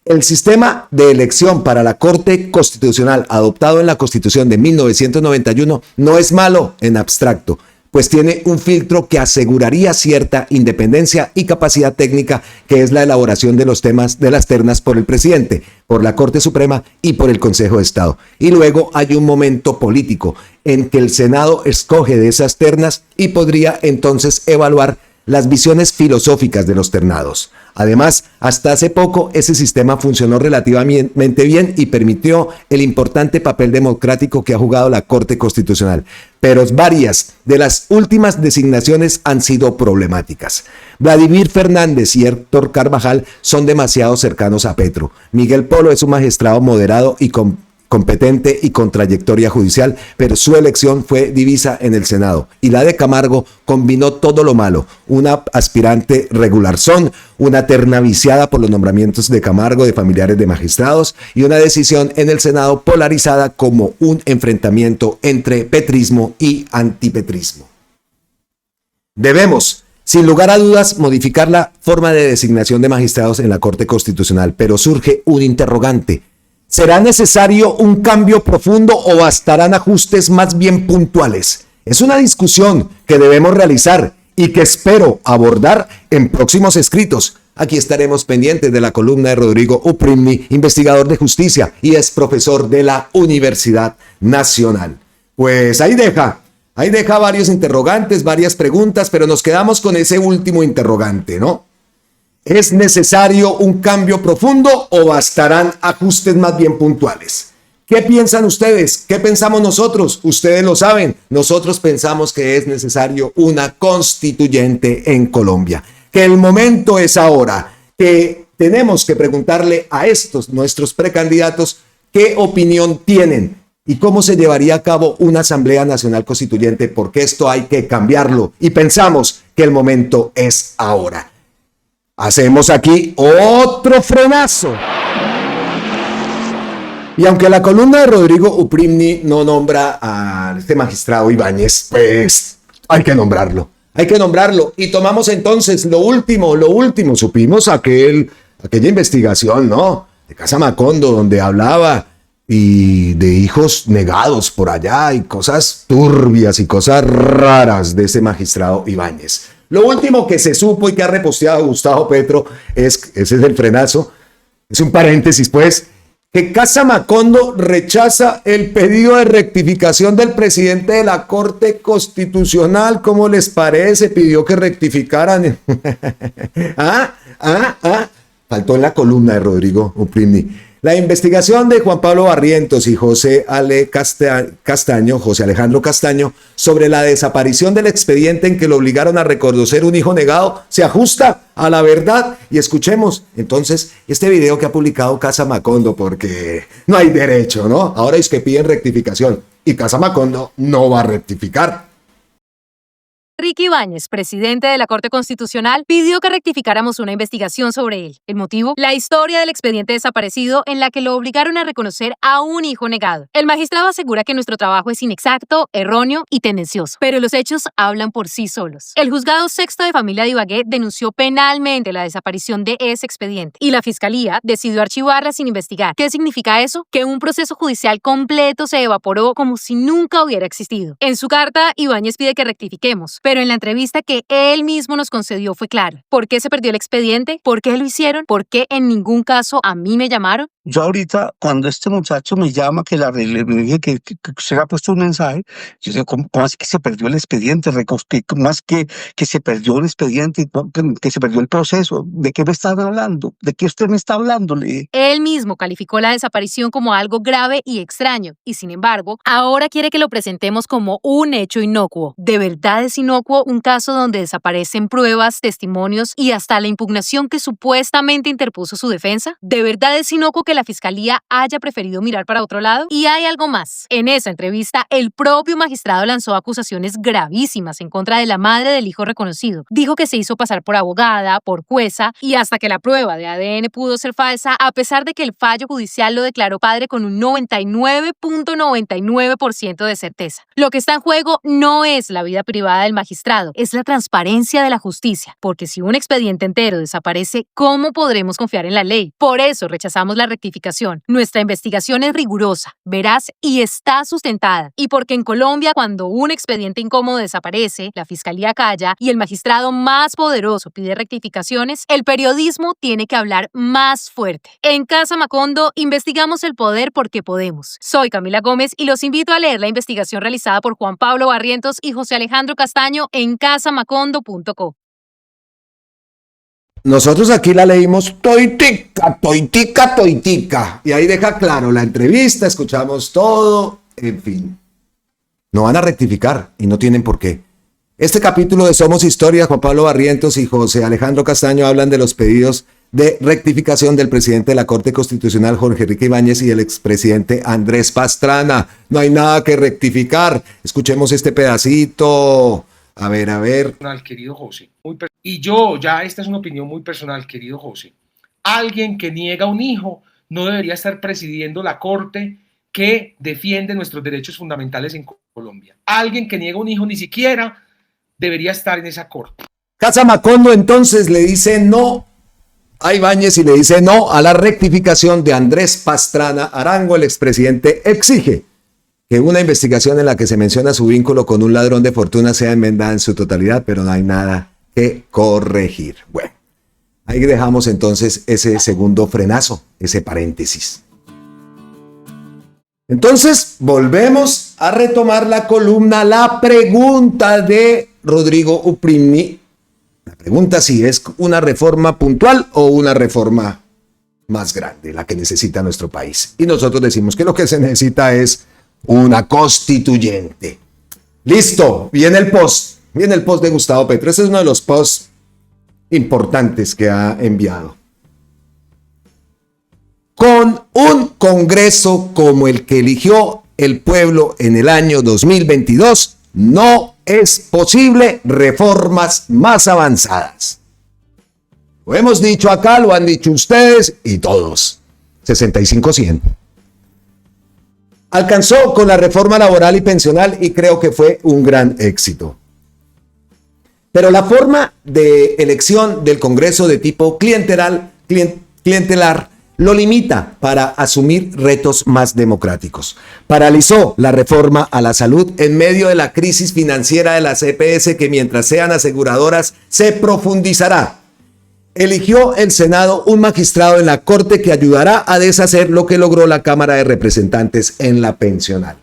El sistema de elección para la Corte Constitucional adoptado en la Constitución de 1991 no es malo en abstracto, pues tiene un filtro que aseguraría cierta independencia y capacidad técnica, que es la elaboración de los temas de las ternas por el presidente, por la Corte Suprema y por el Consejo de Estado. Y luego hay un momento político en que el Senado escoge de esas ternas y podría entonces evaluar las visiones filosóficas de los ternados. Además, hasta hace poco ese sistema funcionó relativamente bien y permitió el importante papel democrático que ha jugado la Corte Constitucional. Pero varias de las últimas designaciones han sido problemáticas. Vladimir Fernández y Héctor Carvajal son demasiado cercanos a Petro. Miguel Polo es un magistrado moderado y competente y con trayectoria judicial, pero su elección fue divisa en el Senado. Y la de Camargo combinó todo lo malo: una aspirante regularzón, una terna viciada por los nombramientos de Camargo de familiares de magistrados y una decisión en el Senado polarizada como un enfrentamiento entre petrismo y antipetrismo. Debemos, sin lugar a dudas, modificar la forma de designación de magistrados en la Corte Constitucional, pero surge un interrogante. ¿Será necesario un cambio profundo o bastarán ajustes más bien puntuales? Es una discusión que debemos realizar y que espero abordar en próximos escritos. Aquí estaremos pendientes de la columna de Rodrigo Uprimni, investigador de justicia y es profesor de la Universidad Nacional. Pues ahí deja varios interrogantes, varias preguntas, pero nos quedamos con ese último interrogante, ¿no? ¿Es necesario un cambio profundo o bastarán ajustes más bien puntuales? ¿Qué piensan ustedes? ¿Qué pensamos nosotros? Ustedes lo saben. Nosotros pensamos que es necesario una constituyente en Colombia. Que el momento es ahora. Que tenemos que preguntarle a estos nuestros precandidatos qué opinión tienen y cómo se llevaría a cabo una Asamblea Nacional Constituyente, porque esto hay que cambiarlo. Y pensamos que el momento es ahora. Hacemos aquí otro frenazo. Y aunque la columna de Rodrigo Uprimni no nombra a este magistrado Ibáñez, pues hay que nombrarlo. Y tomamos entonces lo último. Supimos aquella investigación, ¿no? De Casa Macondo, donde hablaba y de hijos negados por allá y cosas turbias y cosas raras de ese magistrado Ibáñez. Lo último que se supo y que ha reposteado Gustavo Petro ese es el frenazo, es un paréntesis pues, que Casa Macondo rechaza el pedido de rectificación del presidente de la Corte Constitucional. ¿Cómo les parece? Pidió que rectificaran. Faltó en la columna de Rodrigo Uprimni. La investigación de Juan Pablo Barrientos y José Alejandro Castaño sobre la desaparición del expediente en que lo obligaron a reconocer un hijo negado se ajusta a la verdad. Y escuchemos entonces este video que ha publicado Casa Macondo, porque no hay derecho, ¿no? Ahora es que piden rectificación y Casa Macondo no va a rectificar. Ricky Ibáñez, presidente de la Corte Constitucional, pidió que rectificáramos una investigación sobre él. ¿El motivo? La historia del expediente desaparecido en la que lo obligaron a reconocer a un hijo negado. El magistrado asegura que nuestro trabajo es inexacto, erróneo y tendencioso, pero los hechos hablan por sí solos. El juzgado sexto de familia de Ibagué denunció penalmente la desaparición de ese expediente y la fiscalía decidió archivarla sin investigar. ¿Qué significa eso? Que un proceso judicial completo se evaporó como si nunca hubiera existido. En su carta, Ibáñez pide que rectifiquemos, pero en la entrevista que él mismo nos concedió fue claro. ¿Por qué se perdió el expediente? ¿Por qué lo hicieron? ¿Por qué en ningún caso a mí me llamaron? Yo ahorita, cuando este muchacho me llama, que le dije que se ha puesto un mensaje, yo digo, ¿cómo así que se perdió el expediente? Más que se perdió el expediente, que se perdió el proceso. ¿De qué me están hablando? ¿De qué usted me está hablando? Le dije. Él mismo calificó la desaparición como algo grave y extraño, y sin embargo, ahora quiere que lo presentemos como un hecho inocuo. ¿De verdad es inocuo un caso donde desaparecen pruebas, testimonios y hasta la impugnación que supuestamente interpuso su defensa? ¿De verdad es inocuo que la fiscalía haya preferido mirar para otro lado? Y hay algo más. En esa entrevista, el propio magistrado lanzó acusaciones gravísimas en contra de la madre del hijo reconocido. Dijo que se hizo pasar por abogada, por jueza, y hasta que la prueba de ADN pudo ser falsa, a pesar de que el fallo judicial lo declaró padre con un 99.99% de certeza. Lo que está en juego no es la vida privada del magistrado, es la transparencia de la justicia, porque si un expediente entero desaparece, ¿cómo podremos confiar en la ley? Por eso rechazamos la rectificación. Nuestra investigación es rigurosa, veraz y está sustentada. Y porque en Colombia, cuando un expediente incómodo desaparece, la fiscalía calla y el magistrado más poderoso pide rectificaciones, el periodismo tiene que hablar más fuerte. En Casa Macondo investigamos el poder porque podemos. Soy Camila Gómez y los invito a leer la investigación realizada por Juan Pablo Barrientos y José Alejandro Castaño en casamacondo.co. Nosotros aquí la leímos toitica. Y ahí deja claro la entrevista, escuchamos todo, en fin. No van a rectificar y no tienen por qué. Este capítulo de Somos Historia, Juan Pablo Barrientos y José Alejandro Castaño hablan de los pedidos de rectificación del presidente de la Corte Constitucional, Jorge Enrique Ibáñez, y del expresidente Andrés Pastrana. No hay nada que rectificar. Escuchemos este pedacito. A ver. Personal, querido José. Y esta es una opinión muy personal, querido José. Alguien que niega un hijo no debería estar presidiendo la Corte que defiende nuestros derechos fundamentales en Colombia. Alguien que niega un hijo ni siquiera debería estar en esa Corte. Casa Macondo entonces le dice no a Ibáñez y le dice no a la rectificación de Andrés Pastrana Arango. El expresidente exige que una investigación en la que se menciona su vínculo con un ladrón de fortuna sea enmendada en su totalidad, pero no hay nada que corregir. Bueno, ahí dejamos entonces ese segundo frenazo, ese paréntesis. Entonces, volvemos a retomar la columna, la pregunta de Rodrigo Uprimni. La pregunta si es una reforma puntual o una reforma más grande, la que necesita nuestro país. Y nosotros decimos que lo que se necesita es una constituyente. Listo, viene el post de Gustavo Petro. Ese es uno de los posts importantes que ha enviado. Con un Congreso como el que eligió el pueblo en el año 2022, no es posible reformas más avanzadas. Lo hemos dicho acá, lo han dicho ustedes y todos. 65-100. Alcanzó con la reforma laboral y pensional y creo que fue un gran éxito. Pero la forma de elección del Congreso de tipo clientelar lo limita para asumir retos más democráticos. Paralizó la reforma a la salud en medio de la crisis financiera de las EPS que mientras sean aseguradoras se profundizará. Eligió el Senado un magistrado en la Corte que ayudará a deshacer lo que logró la Cámara de Representantes en la pensional.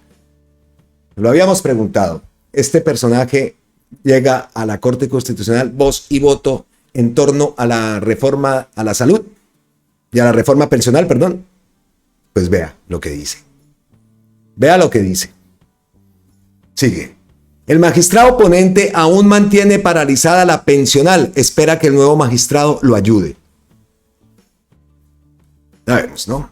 Lo habíamos preguntado. Este personaje llega a la Corte Constitucional, voz y voto en torno a la reforma a la salud y a la reforma pensional, perdón. Pues vea lo que dice. Vea lo que dice. Sigue. El magistrado ponente aún mantiene paralizada la pensional. Espera que el nuevo magistrado lo ayude. Ya vemos, ¿no?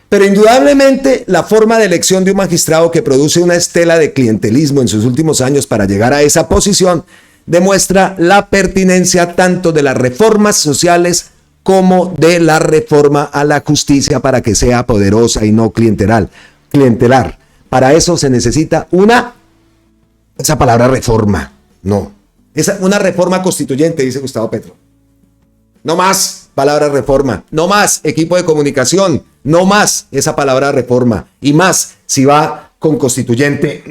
Pero indudablemente la forma de elección de un magistrado que produce una estela de clientelismo en sus últimos años para llegar a esa posición demuestra la pertinencia tanto de las reformas sociales como de la reforma a la justicia para que sea poderosa y no clientelar. Para eso se necesita esa palabra reforma, no. Una reforma constituyente, dice Gustavo Petro. No más palabra reforma, no más equipo de comunicación, no más esa palabra reforma. Y más, si va con constituyente,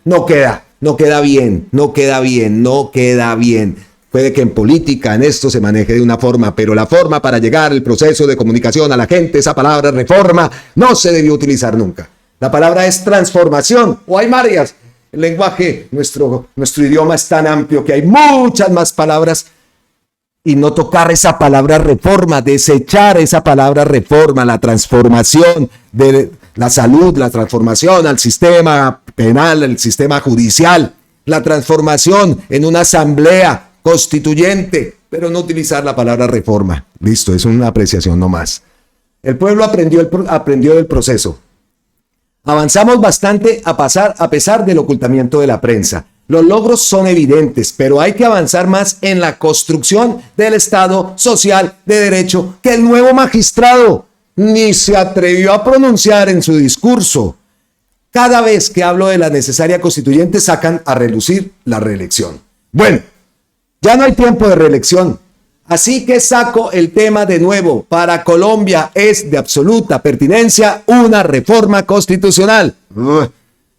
no queda. no queda bien, no queda bien, no queda bien. Puede que en política, en esto se maneje de una forma, pero la forma para llegar el proceso de comunicación a la gente, esa palabra reforma, no se debió utilizar nunca. La palabra es transformación, o hay varias. El lenguaje, nuestro idioma es tan amplio que hay muchas más palabras, y no tocar esa palabra reforma, desechar esa palabra reforma, la transformación de la salud, la transformación al sistema penal, el sistema judicial, la transformación en una asamblea constituyente, pero no utilizar la palabra reforma. Listo, es una apreciación nomás. El pueblo aprendió del proceso. Avanzamos bastante a pesar del ocultamiento de la prensa. Los logros son evidentes, pero hay que avanzar más en la construcción del Estado social de derecho que el nuevo magistrado ni se atrevió a pronunciar en su discurso. Cada vez que hablo de la necesaria constituyente sacan a relucir la reelección. Bueno, ya no hay tiempo de reelección, así que saco el tema de nuevo. Para Colombia es de absoluta pertinencia una reforma constitucional.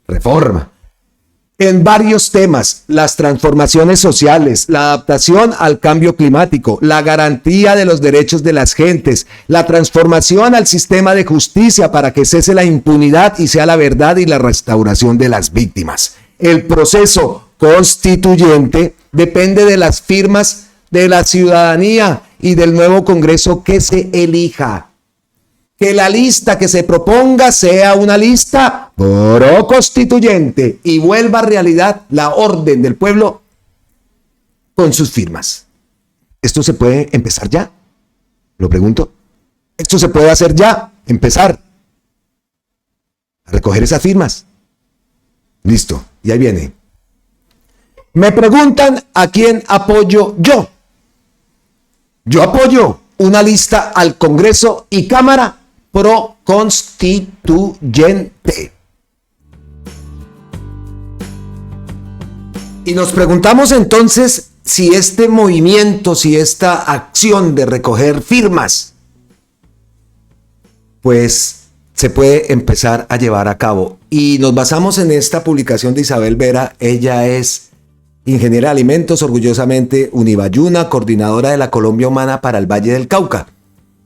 Reforma. En varios temas, las transformaciones sociales, la adaptación al cambio climático, la garantía de los derechos de las gentes, la transformación al sistema de justicia para que cese la impunidad y sea la verdad y la restauración de las víctimas. El proceso constituyente depende de las firmas de la ciudadanía y del nuevo Congreso que se elija. Que la lista que se proponga sea una lista pro-constituyente y vuelva a realidad la orden del pueblo con sus firmas. ¿Esto se puede empezar ya? Lo pregunto. ¿Esto se puede hacer ya? Empezar a recoger esas firmas. Listo, y ahí viene. Me preguntan a quién apoyo yo. Yo apoyo una lista al Congreso y Cámara pro-constituyente. Y nos preguntamos entonces si este movimiento, si esta acción de recoger firmas, pues se puede empezar a llevar a cabo. Y nos basamos en esta publicación de Isabel Vera. Ella es ingeniera de alimentos, orgullosamente unibayuna, coordinadora de la Colombia Humana para el Valle del Cauca.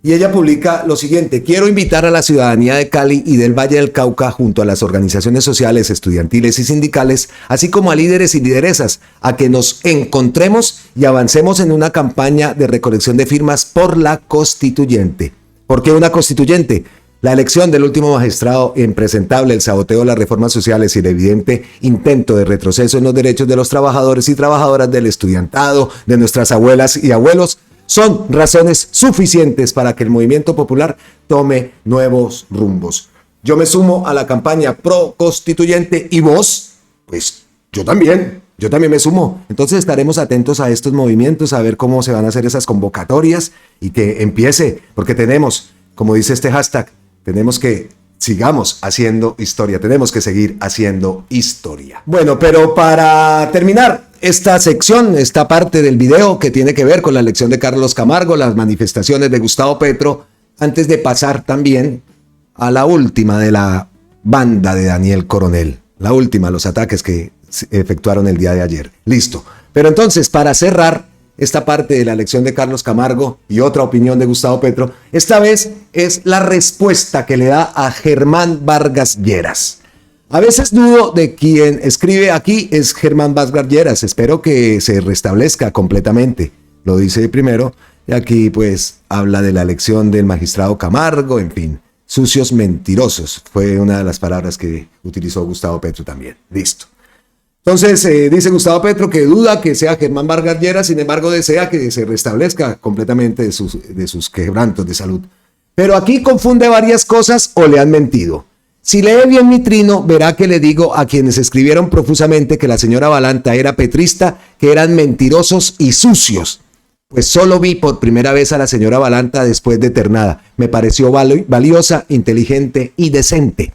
Y ella publica lo siguiente: quiero invitar a la ciudadanía de Cali y del Valle del Cauca, junto a las organizaciones sociales, estudiantiles y sindicales, así como a líderes y lideresas, a que nos encontremos y avancemos en una campaña de recolección de firmas por la constituyente. ¿Por qué una constituyente? La elección del último magistrado impresentable, el saboteo de las reformas sociales y el evidente intento de retroceso en los derechos de los trabajadores y trabajadoras, del estudiantado, de nuestras abuelas y abuelos, son razones suficientes para que el movimiento popular tome nuevos rumbos. Yo me sumo a la campaña pro-constituyente y vos, pues yo también me sumo. Entonces estaremos atentos a estos movimientos, a ver cómo se van a hacer esas convocatorias y que empiece, porque tenemos, como dice este hashtag, tenemos que sigamos haciendo historia, tenemos que seguir haciendo historia. Bueno, pero para terminar esta sección, esta parte del video que tiene que ver con la elección de Carlos Camargo, las manifestaciones de Gustavo Petro, antes de pasar también a la última de la banda de Daniel Coronel, la última, los ataques que se efectuaron el día de ayer. Listo. Pero entonces, para cerrar esta parte de la elección de Carlos Camargo y otra opinión de Gustavo Petro, esta vez es la respuesta que le da a Germán Vargas Lleras. A veces dudo de quien escribe aquí es Germán Vargas Lleras. Espero que se restablezca completamente. Lo dice primero y aquí pues habla de la elección del magistrado Camargo, en fin. Sucios mentirosos fue una de las palabras que utilizó Gustavo Petro también. Listo. Entonces dice Gustavo Petro que duda que sea Germán Vargas Lleras, sin embargo desea que se restablezca completamente de sus quebrantos de salud. Pero aquí confunde varias cosas o le han mentido. Si lee bien mi trino, verá que le digo a quienes escribieron profusamente que la señora Balanta era petrista, que eran mentirosos y sucios. Pues solo vi por primera vez a la señora Balanta después de ternada. Me pareció valiosa, inteligente y decente.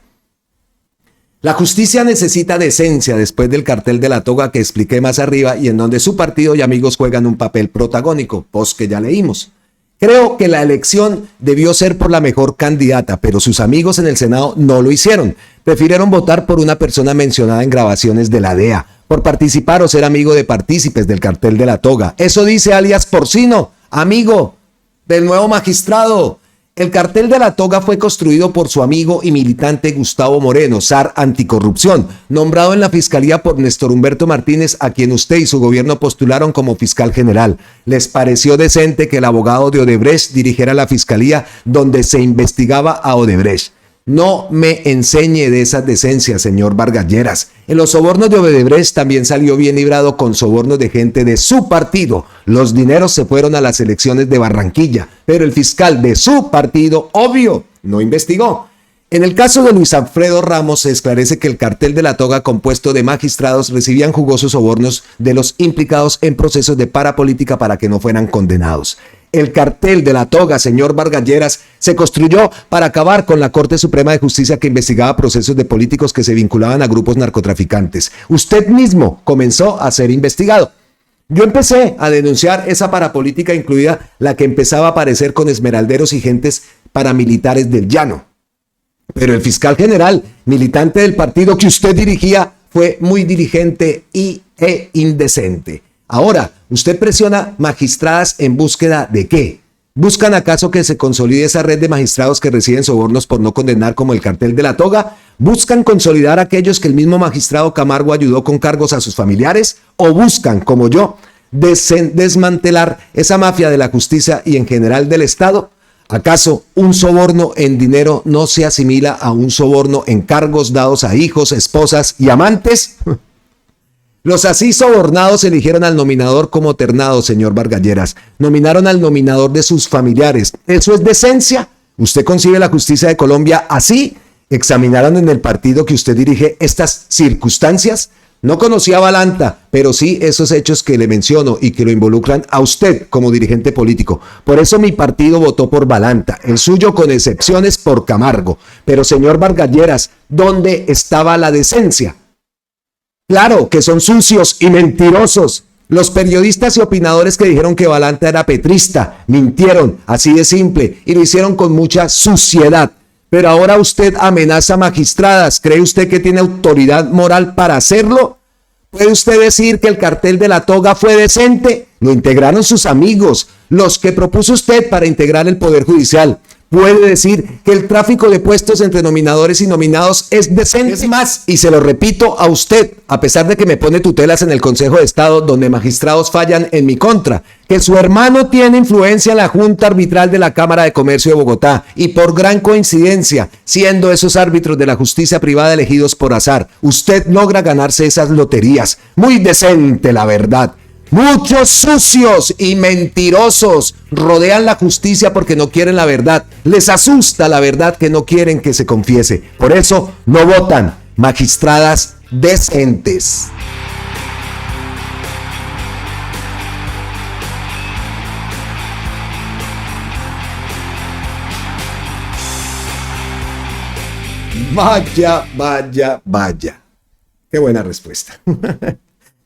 La justicia necesita decencia después del cartel de la toga que expliqué más arriba y en donde su partido y amigos juegan un papel protagónico, post que ya leímos. Creo que la elección debió ser por la mejor candidata, pero sus amigos en el Senado no lo hicieron. prefirieron votar por una persona mencionada en grabaciones de la DEA, por participar o ser amigo de partícipes del cartel de la toga. Eso dice alias Porcino, amigo del nuevo magistrado. El cartel de la toga fue construido por su amigo y militante Gustavo Moreno, zar anticorrupción, nombrado en la fiscalía por Néstor Humberto Martínez, a quien usted y su gobierno postularon como fiscal general. ¿Les pareció decente que el abogado de Odebrecht dirigiera la fiscalía donde se investigaba a Odebrecht? No me enseñe de esas decencias, señor Vargas Lleras. En los sobornos de Odebrecht también salió bien librado con sobornos de gente de su partido. Los dineros se fueron a las elecciones de Barranquilla, pero el fiscal de su partido, obvio, no investigó. En el caso de Luis Alfredo Ramos se esclarece que el cartel de la toga, compuesto de magistrados, recibían jugosos sobornos de los implicados en procesos de parapolítica para que no fueran condenados. El cartel de la toga, señor Vargas Lleras, se construyó para acabar con la Corte Suprema de Justicia que investigaba procesos de políticos que se vinculaban a grupos narcotraficantes. Usted mismo comenzó a ser investigado. Yo empecé a denunciar esa parapolítica, incluida la que empezaba a aparecer con esmeralderos y gentes paramilitares del llano. Pero el fiscal general, militante del partido que usted dirigía, fue muy diligente e indecente. Ahora, usted presiona magistradas en búsqueda ¿de qué? ¿Buscan acaso que se consolide esa red de magistrados que reciben sobornos por no condenar como el cartel de la toga? ¿Buscan consolidar a aquellos que el mismo magistrado Camargo ayudó con cargos a sus familiares? ¿O buscan, como yo, desmantelar esa mafia de la justicia y en general del Estado? ¿Acaso un soborno en dinero no se asimila a un soborno en cargos dados a hijos, esposas y amantes? Los así sobornados eligieron al nominador como ternado, señor Vargas Lleras. Nominaron al nominador de sus familiares. ¿Eso es decencia? ¿Usted concibe la justicia de Colombia así? ¿Examinaron en el partido que usted dirige estas circunstancias? No conocía a Balanta, pero sí esos hechos que le menciono y que lo involucran a usted como dirigente político. Por eso mi partido votó por Balanta, el suyo con excepciones por Camargo. Pero señor Vargas Lleras, ¿dónde estaba la decencia? Claro que son sucios y mentirosos. Los periodistas y opinadores que dijeron que Balanta era petrista mintieron, así de simple, y lo hicieron con mucha suciedad. Pero ahora usted amenaza magistradas. ¿Cree usted que tiene autoridad moral para hacerlo? ¿Puede usted decir que el cartel de la toga fue decente? Lo integraron sus amigos, los que propuso usted para integrar el Poder Judicial. ¿Puede decir que el tráfico de puestos entre nominadores y nominados es decente? Es más, y se lo repito a usted, a pesar de que me pone tutelas en el Consejo de Estado donde magistrados fallan en mi contra, que su hermano tiene influencia en la Junta Arbitral de la Cámara de Comercio de Bogotá y por gran coincidencia, siendo esos árbitros de la justicia privada elegidos por azar, usted logra ganarse esas loterías. Muy decente, la verdad. Muchos sucios y mentirosos rodean la justicia porque no quieren la verdad. Les asusta la verdad que no quieren que se confiese. Por eso no votan. Magistradas decentes. Vaya, vaya, vaya. Qué buena respuesta.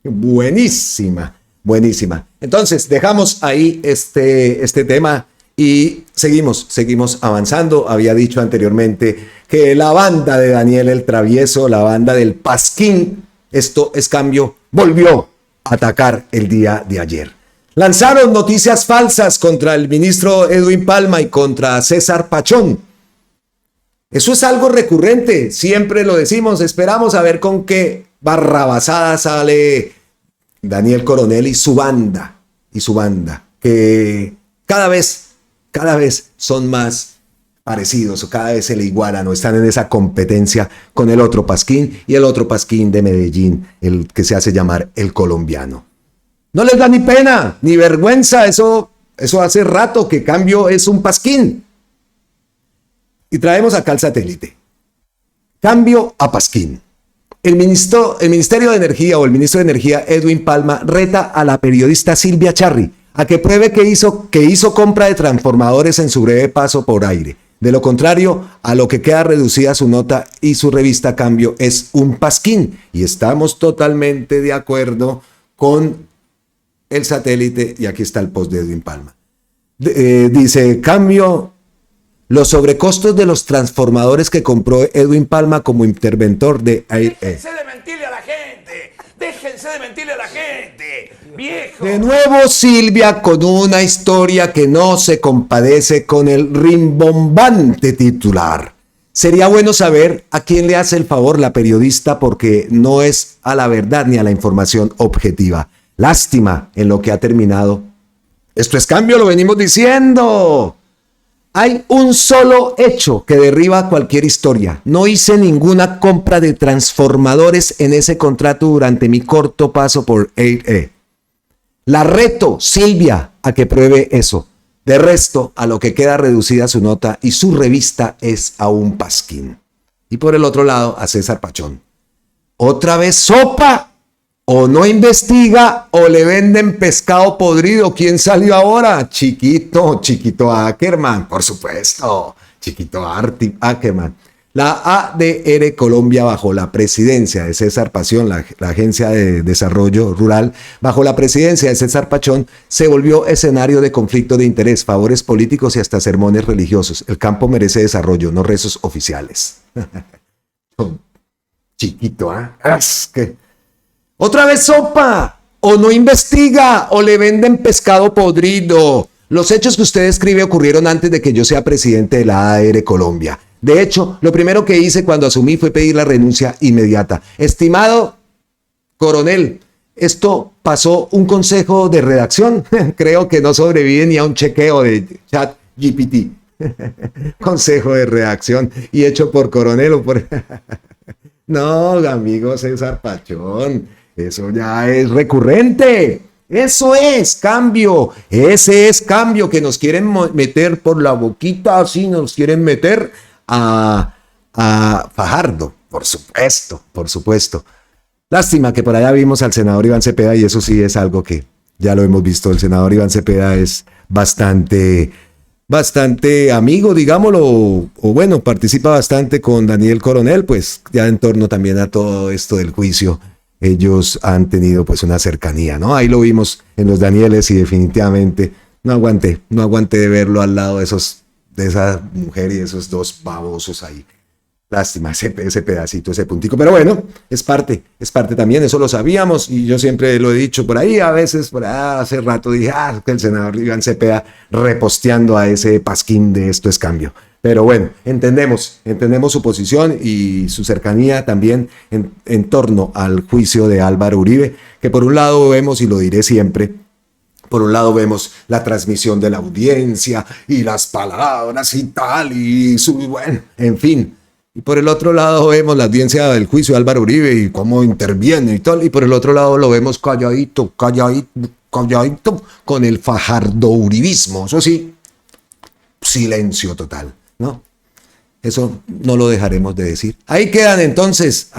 Buenísima. Buenísima. Entonces, dejamos ahí este tema y seguimos avanzando. Había dicho anteriormente que la banda de Daniel el Travieso, la banda del Pasquín, esto es cambio, volvió a atacar el día de ayer. Lanzaron noticias falsas contra el ministro Edwin Palma y contra César Pachón. Eso es algo recurrente, siempre lo decimos, esperamos a ver con qué barrabasada sale Daniel Coronel y su banda, que cada vez son más parecidos o cada vez se le igualan o están en esa competencia con el otro Pasquín y el otro Pasquín de Medellín, el que se hace llamar el colombiano. No les da ni pena, ni vergüenza, eso hace rato que Cambio es un Pasquín. Y traemos acá el satélite. Cambio a Pasquín. El Ministerio de Energía o el ministro de Energía, Edwin Palma, reta a la periodista Silvia Charri a que pruebe que hizo compra de transformadores en su breve paso por aire. De lo contrario, a lo que queda reducida su nota y su revista Cambio es un Pasquín. Y estamos totalmente de acuerdo con el satélite y aquí está el post de Edwin Palma. Dice, Cambio los sobrecostos de los transformadores que compró Edwin Palma como interventor de AIRE. Déjense de mentirle a la gente. Déjense de mentirle a la gente. Viejo. De nuevo Silvia con una historia que no se compadece con el rimbombante titular. Sería bueno saber a quién le hace el favor la periodista porque no es a la verdad ni a la información objetiva. Lástima en lo que ha terminado. Esto es cambio, lo venimos diciendo. Hay un solo hecho que derriba cualquier historia. No hice ninguna compra de transformadores en ese contrato durante mi corto paso por AIRE. La reto, Silvia, a que pruebe eso. De resto, a lo que queda reducida su nota y su revista es a un pasquín. Y por el otro lado, a César Pachón. ¿Otra vez sopa? ¿O no investiga o le venden pescado podrido? ¿Quién salió ahora? Chiquito Ackerman, por supuesto. Chiquito Ackerman. La ADR Colombia, bajo la presidencia de César Pachón, la Agencia de Desarrollo Rural, bajo la presidencia de César Pachón, se volvió escenario de conflicto de interés, favores políticos y hasta sermones religiosos. El campo merece desarrollo, no rezos oficiales. Chiquito, Es que... ¿Otra vez sopa? ¿O no investiga? ¿O le venden pescado podrido? Los hechos que usted describe ocurrieron antes de que yo sea presidente de la ADR Colombia. De hecho, lo primero que hice cuando asumí fue pedir la renuncia inmediata. Estimado coronel, esto pasó un consejo de redacción. Creo que no sobrevive ni a un chequeo de ChatGPT. Consejo de redacción y hecho por coronel o por... No, amigo César Pachón, eso ya es recurrente. Eso es cambio. Ese es cambio que nos quieren meter por la boquita, así nos quieren meter a Fajardo, por supuesto. Lástima que por allá vimos al senador Iván Cepeda y eso sí es algo que ya lo hemos visto. El senador Iván Cepeda es bastante amigo, digámoslo, o bueno, participa bastante con Daniel Coronel, pues ya en torno también a todo esto del juicio. Ellos han tenido pues una cercanía, ¿no? Ahí lo vimos en los Danieles y definitivamente no aguanté de verlo al lado de esa mujer y de esos dos babosos ahí. Lástima ese pedacito, ese puntico, pero bueno, es parte también, eso lo sabíamos y yo siempre lo he dicho por ahí, a veces, hace rato dije, que el senador Iván Cepeda reposteando a ese pasquín de esto es cambio. Pero bueno, entendemos su posición y su cercanía también en torno al juicio de Álvaro Uribe, que por un lado vemos, y lo diré siempre, por un lado vemos la transmisión de la audiencia y las palabras y tal, bueno, en fin. Y por el otro lado vemos la audiencia del juicio de Álvaro Uribe y cómo interviene y tal. Y por el otro lado lo vemos calladito, con el fajardo uribismo. Eso sí, silencio total, ¿no? Eso no lo dejaremos de decir. Ahí quedan entonces,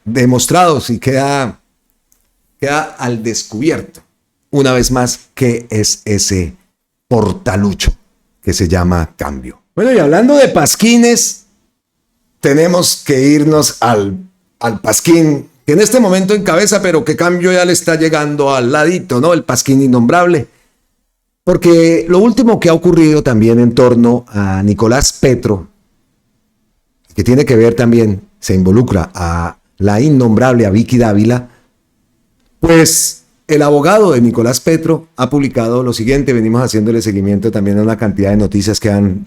demostrados y queda al descubierto, una vez más, qué es ese portalucho que se llama cambio. Bueno, y hablando de pasquines, tenemos que irnos al pasquín, que en este momento encabeza, pero que cambio ya le está llegando al ladito, ¿no? El pasquín innombrable. Porque lo último que ha ocurrido también en torno a Nicolás Petro, que tiene que ver también, se involucra a la innombrable, a Vicky Dávila, pues el abogado de Nicolás Petro ha publicado lo siguiente. Venimos haciéndole seguimiento también a una cantidad de noticias que han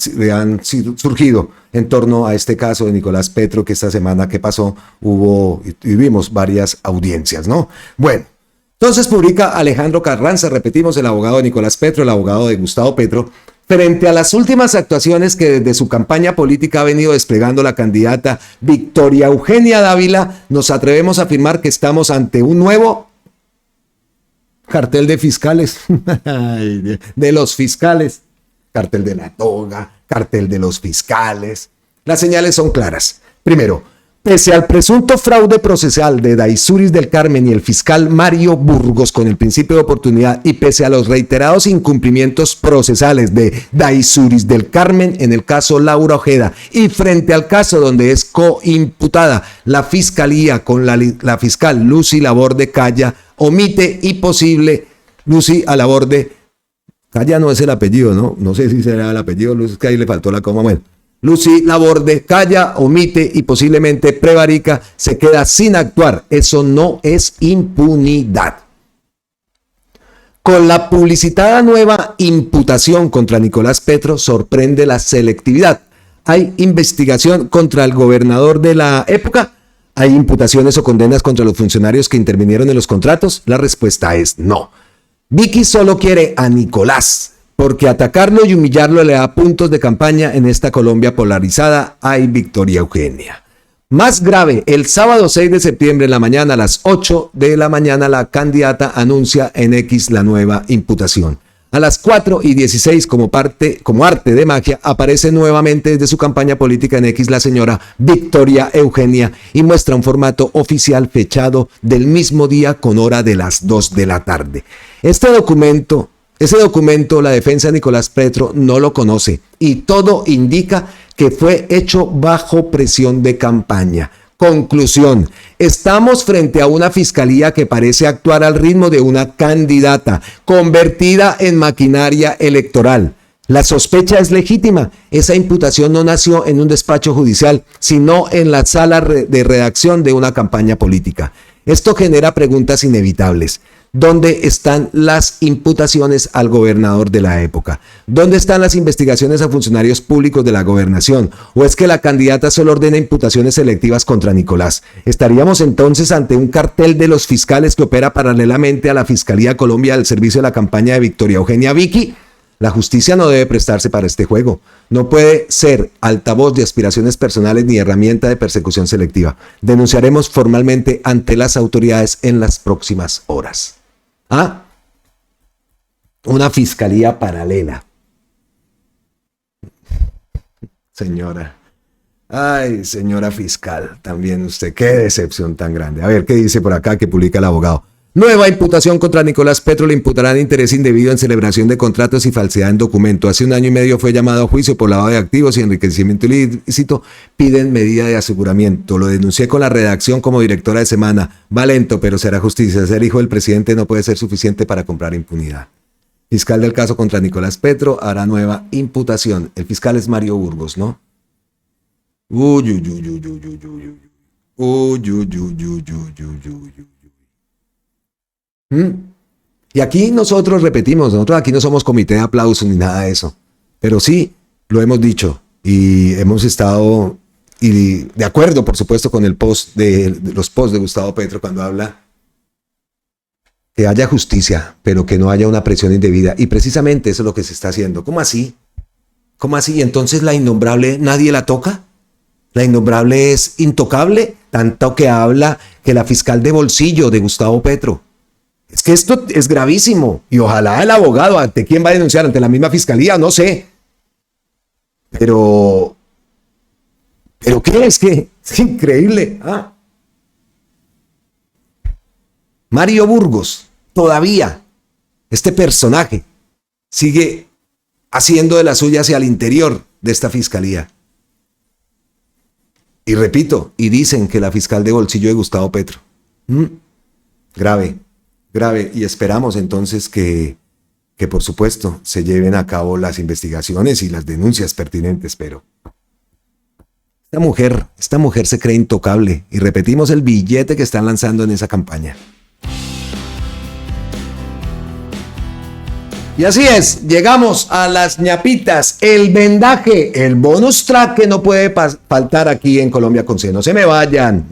surgido en torno a este caso de Nicolás Petro, que esta semana que pasó hubo y vimos varias audiencias, ¿no? Bueno, entonces publica Alejandro Carranza, repetimos, el abogado de Nicolás Petro, el abogado de Gustavo Petro, frente a las últimas actuaciones que desde su campaña política ha venido desplegando la candidata Victoria Eugenia Dávila, nos atrevemos a afirmar que estamos ante un nuevo cartel de fiscales, de los fiscales, cartel de la toga, cartel de los fiscales. Las señales son claras. Primero, pese al presunto fraude procesal de Daisuris del Carmen y el fiscal Mario Burgos con el principio de oportunidad y pese a los reiterados incumplimientos procesales de Daisuris del Carmen en el caso Laura Ojeda y frente al caso donde es coimputada la fiscalía con la fiscal Lucy Laborde Calla, omite y posible Lucy Laborde Calla no es el apellido, ¿no? No sé si será el apellido, es que ahí le faltó la coma. Bueno, Lucy Laborde calla, omite y posiblemente prevarica, se queda sin actuar. Eso no es impunidad. Con la publicitada nueva imputación contra Nicolás Petro sorprende la selectividad. ¿Hay investigación contra el gobernador de la época? ¿Hay imputaciones o condenas contra los funcionarios que intervinieron en los contratos? La respuesta es no. Vicky solo quiere a Nicolás, porque atacarlo y humillarlo le da puntos de campaña en esta Colombia polarizada. Ay, Victoria Eugenia. Más grave, el sábado 6 de septiembre en la mañana, a las 8 de la mañana, la candidata anuncia en X la nueva imputación. A las 4:16, como arte de magia, aparece nuevamente desde su campaña política en X la señora Victoria Eugenia y muestra un formato oficial fechado del mismo día con hora de las 2 de la tarde. Ese documento, la defensa de Nicolás Petro no lo conoce y todo indica que fue hecho bajo presión de campaña. Conclusión, estamos frente a una fiscalía que parece actuar al ritmo de una candidata convertida en maquinaria electoral. La sospecha es legítima. Esa imputación no nació en un despacho judicial, sino en la sala de redacción de una campaña política. Esto genera preguntas inevitables. ¿Dónde están las imputaciones al gobernador de la época? ¿Dónde están las investigaciones a funcionarios públicos de la gobernación? ¿O es que la candidata solo ordena imputaciones selectivas contra Nicolás? ¿Estaríamos entonces ante un cartel de los fiscales que opera paralelamente a la Fiscalía Colombia al servicio de la campaña de Victoria Eugenia Vicky? La justicia no debe prestarse para este juego. No puede ser altavoz de aspiraciones personales ni herramienta de persecución selectiva. Denunciaremos formalmente ante las autoridades en las próximas horas. Una fiscalía paralela. Señora. Ay, señora fiscal, también usted, qué decepción tan grande. A ver, ¿qué dice por acá que publica el abogado? Nueva imputación contra Nicolás Petro, le imputarán interés indebido en celebración de contratos y falsedad en documento. Hace 1 año y medio fue llamado a juicio por lavado de activos y enriquecimiento ilícito. Piden medida de aseguramiento. Lo denuncié con la redacción como directora de Semana. Va lento, pero será justicia. Ser hijo del presidente no puede ser suficiente para comprar impunidad. Fiscal del caso contra Nicolás Petro hará nueva imputación. El fiscal es Mario Burgos, ¿no? Y aquí nosotros repetimos, nosotros aquí no somos comité de aplauso ni nada de eso, pero sí lo hemos dicho y hemos estado de acuerdo, por supuesto, con el post de los posts de Gustavo Petro cuando habla que haya justicia, pero que no haya una presión indebida, y precisamente eso es lo que se está haciendo. ¿Cómo así? ¿Cómo así? Entonces la innombrable nadie la toca. La innombrable es intocable, tanto que habla que la fiscal de bolsillo de Gustavo Petro. Es que esto es gravísimo y ojalá el abogado, ¿ante quién va a denunciar? ¿Ante la misma fiscalía? No sé. Pero ¿qué es? Que es increíble. Mario Burgos, todavía, este personaje, sigue haciendo de la suya hacia el interior de esta fiscalía. Y repito, y dicen que la fiscal de bolsillo de Gustavo Petro. Grave. Y esperamos entonces que por supuesto se lleven a cabo las investigaciones y las denuncias pertinentes, pero esta mujer se cree intocable y repetimos el billete que están lanzando en esa campaña. Y así es, llegamos a las ñapitas, el vendaje, el bonus track que no puede faltar aquí en Colombia con C. No se me vayan,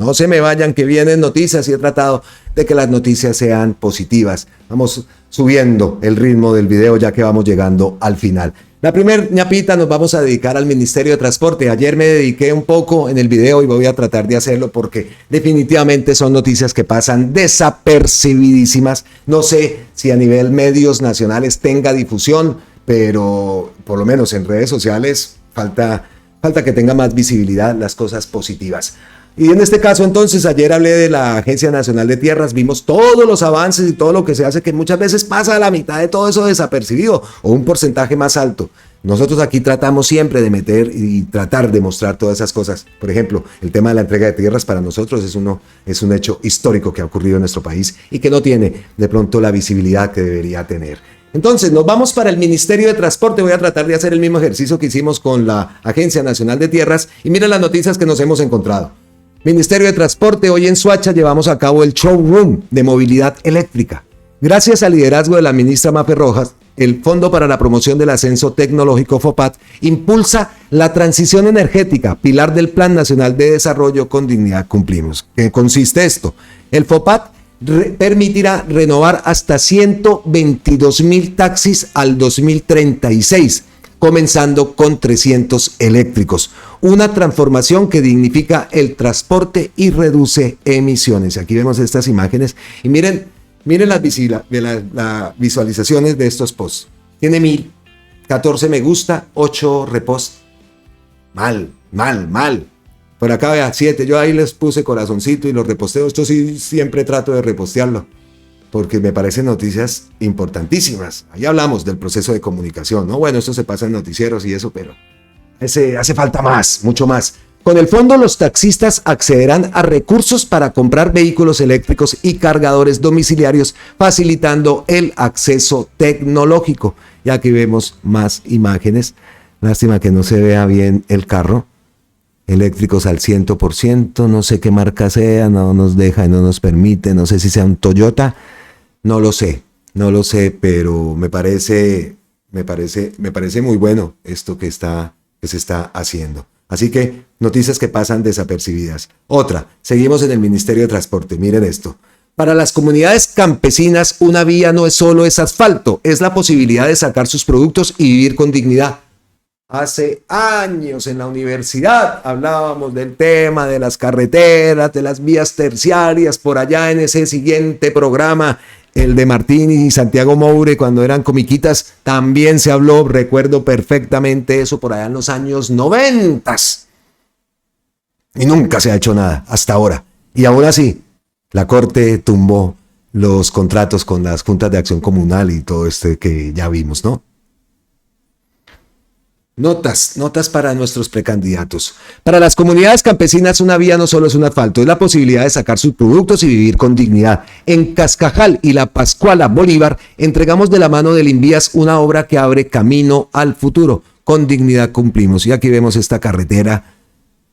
que vienen noticias y he tratado de que las noticias sean positivas. Vamos subiendo el ritmo del video ya que vamos llegando al final. La primer ñapita nos vamos a dedicar al Ministerio de Transporte. Ayer me dediqué un poco en el video y voy a tratar de hacerlo porque definitivamente son noticias que pasan desapercibidísimas. No sé si a nivel medios nacionales tenga difusión, pero por lo menos en redes sociales falta que tenga más visibilidad las cosas positivas. Y en este caso entonces ayer hablé de la Agencia Nacional de Tierras, vimos todos los avances y todo lo que se hace, que muchas veces pasa a la mitad de todo eso desapercibido o un porcentaje más alto. Nosotros aquí tratamos siempre de meter y tratar de mostrar todas esas cosas. Por ejemplo, el tema de la entrega de tierras para nosotros es un hecho histórico que ha ocurrido en nuestro país y que no tiene de pronto la visibilidad que debería tener. Entonces, nos vamos para el Ministerio de Transporte. Voy a tratar de hacer el mismo ejercicio que hicimos con la Agencia Nacional de Tierras. Y miren las noticias que nos hemos encontrado. Ministerio de Transporte, hoy en Soacha llevamos a cabo el showroom de movilidad eléctrica. Gracias al liderazgo de la ministra Mafe Rojas, el Fondo para la Promoción del Ascenso Tecnológico FOPAT impulsa la transición energética, pilar del Plan Nacional de Desarrollo con Dignidad Cumplimos. ¿Qué consiste esto? El FOPAT permitirá renovar hasta 122,000 taxis al 2036, comenzando con 300 eléctricos. Una transformación que dignifica el transporte y reduce emisiones. Aquí vemos estas imágenes y miren las visualizaciones de estos posts. Tiene 1014 me gusta, 8 repost. Mal. Por acá vea, 7. Yo ahí les puse corazoncito y los reposteo. Esto sí siempre trato de repostearlo, porque me parecen noticias importantísimas. Ahí hablamos del proceso de comunicación, ¿no? Bueno, esto se pasa en noticieros y eso, pero hace falta más, mucho más. Con el fondo, los taxistas accederán a recursos para comprar vehículos eléctricos y cargadores domiciliarios, facilitando el acceso tecnológico. Y aquí vemos más imágenes. Lástima que no se vea bien el carro. Eléctricos al 100%, no sé qué marca sea, no nos deja y no nos permite, no sé si sea un Toyota, no lo sé, pero me parece muy bueno esto que se está haciendo. Así que noticias que pasan desapercibidas. Otra, seguimos en el Ministerio de Transporte, miren esto. Para las comunidades campesinas, una vía no es solo asfalto, es la posibilidad de sacar sus productos y vivir con dignidad. Hace años en la universidad hablábamos del tema de las carreteras, de las vías terciarias, por allá en ese siguiente programa, el de Martín y Santiago Moure, cuando eran comiquitas, también se habló, recuerdo perfectamente eso por allá en los años 90. Y nunca se ha hecho nada hasta ahora. Y aún así, la Corte tumbó los contratos con las juntas de acción comunal y todo que ya vimos, ¿no? Notas para nuestros precandidatos. Para las comunidades campesinas, una vía no solo es un asfalto, es la posibilidad de sacar sus productos y vivir con dignidad. En Cascajal y La Pascuala Bolívar, entregamos de la mano del Invías una obra que abre camino al futuro. Con dignidad cumplimos. Y aquí vemos esta carretera.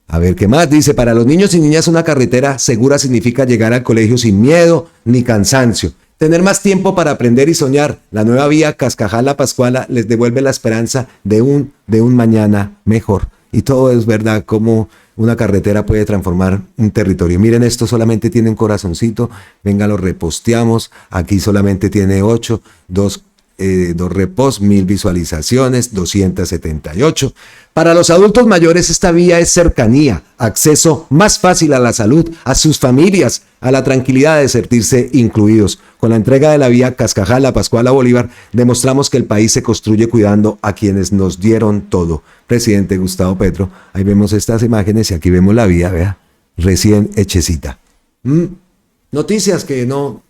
A ver, ¿qué más? Dice, para los niños y niñas una carretera segura significa llegar al colegio sin miedo ni cansancio. Tener más tiempo para aprender y soñar. La nueva vía Cascajal-La Pascuala les devuelve la esperanza de un mañana mejor. Y todo es verdad, como una carretera puede transformar un territorio. Miren, esto solamente tiene un corazoncito. Venga, lo reposteamos. Aquí solamente tiene 8, 2 reposts, 1000 visualizaciones, 278. Para los adultos mayores, esta vía es cercanía, acceso más fácil a la salud, a sus familias, a la tranquilidad de sentirse incluidos. Con la entrega de la vía Cascajal-La Pascuala Bolívar, demostramos que el país se construye cuidando a quienes nos dieron todo. Presidente Gustavo Petro, ahí vemos estas imágenes y aquí vemos la vía, vea, recién hechecita. Noticias que no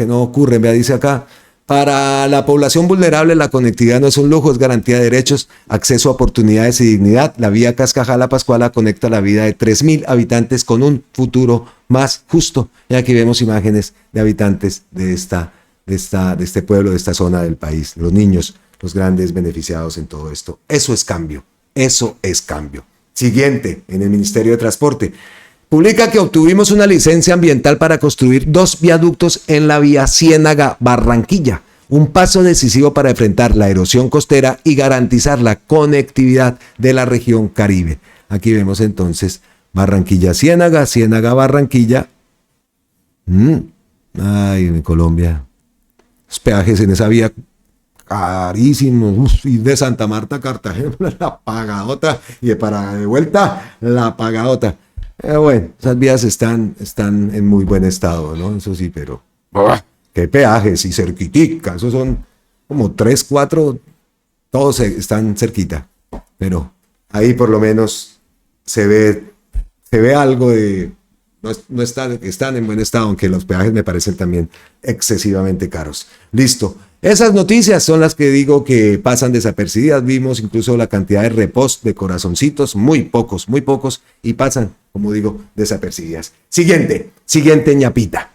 ocurren, vea, dice acá. Para la población vulnerable, la conectividad no es un lujo, es garantía de derechos, acceso a oportunidades y dignidad. La vía Cascajal-La Pascuala conecta la vida de 3,000 habitantes con un futuro más justo. Y aquí vemos imágenes de habitantes de este pueblo, de esta zona del país. Los niños, los grandes beneficiados en todo esto. Eso es cambio. Siguiente, en el Ministerio de Transporte. Publica que obtuvimos una licencia ambiental para construir 2 viaductos en la vía Ciénaga-Barranquilla, un paso decisivo para enfrentar la erosión costera y garantizar la conectividad de la región Caribe. Aquí vemos entonces Barranquilla-Ciénaga, Ciénaga-Barranquilla. Ay, en Colombia, los peajes en esa vía carísimos. Y de Santa Marta a Cartagena, la pagadota, y de vuelta, la pagadota. Bueno, esas vías están en muy buen estado, ¿no? Eso sí, pero qué peajes y cerquitica, esos son como 3, 4, todos están cerquita, pero ahí por lo menos se ve algo de, no están en buen estado, aunque los peajes me parecen también excesivamente caros. Listo. Esas noticias son las que digo que pasan desapercibidas. Vimos incluso la cantidad de reposts de corazoncitos, muy pocos, y pasan, como digo, desapercibidas. Siguiente ñapita.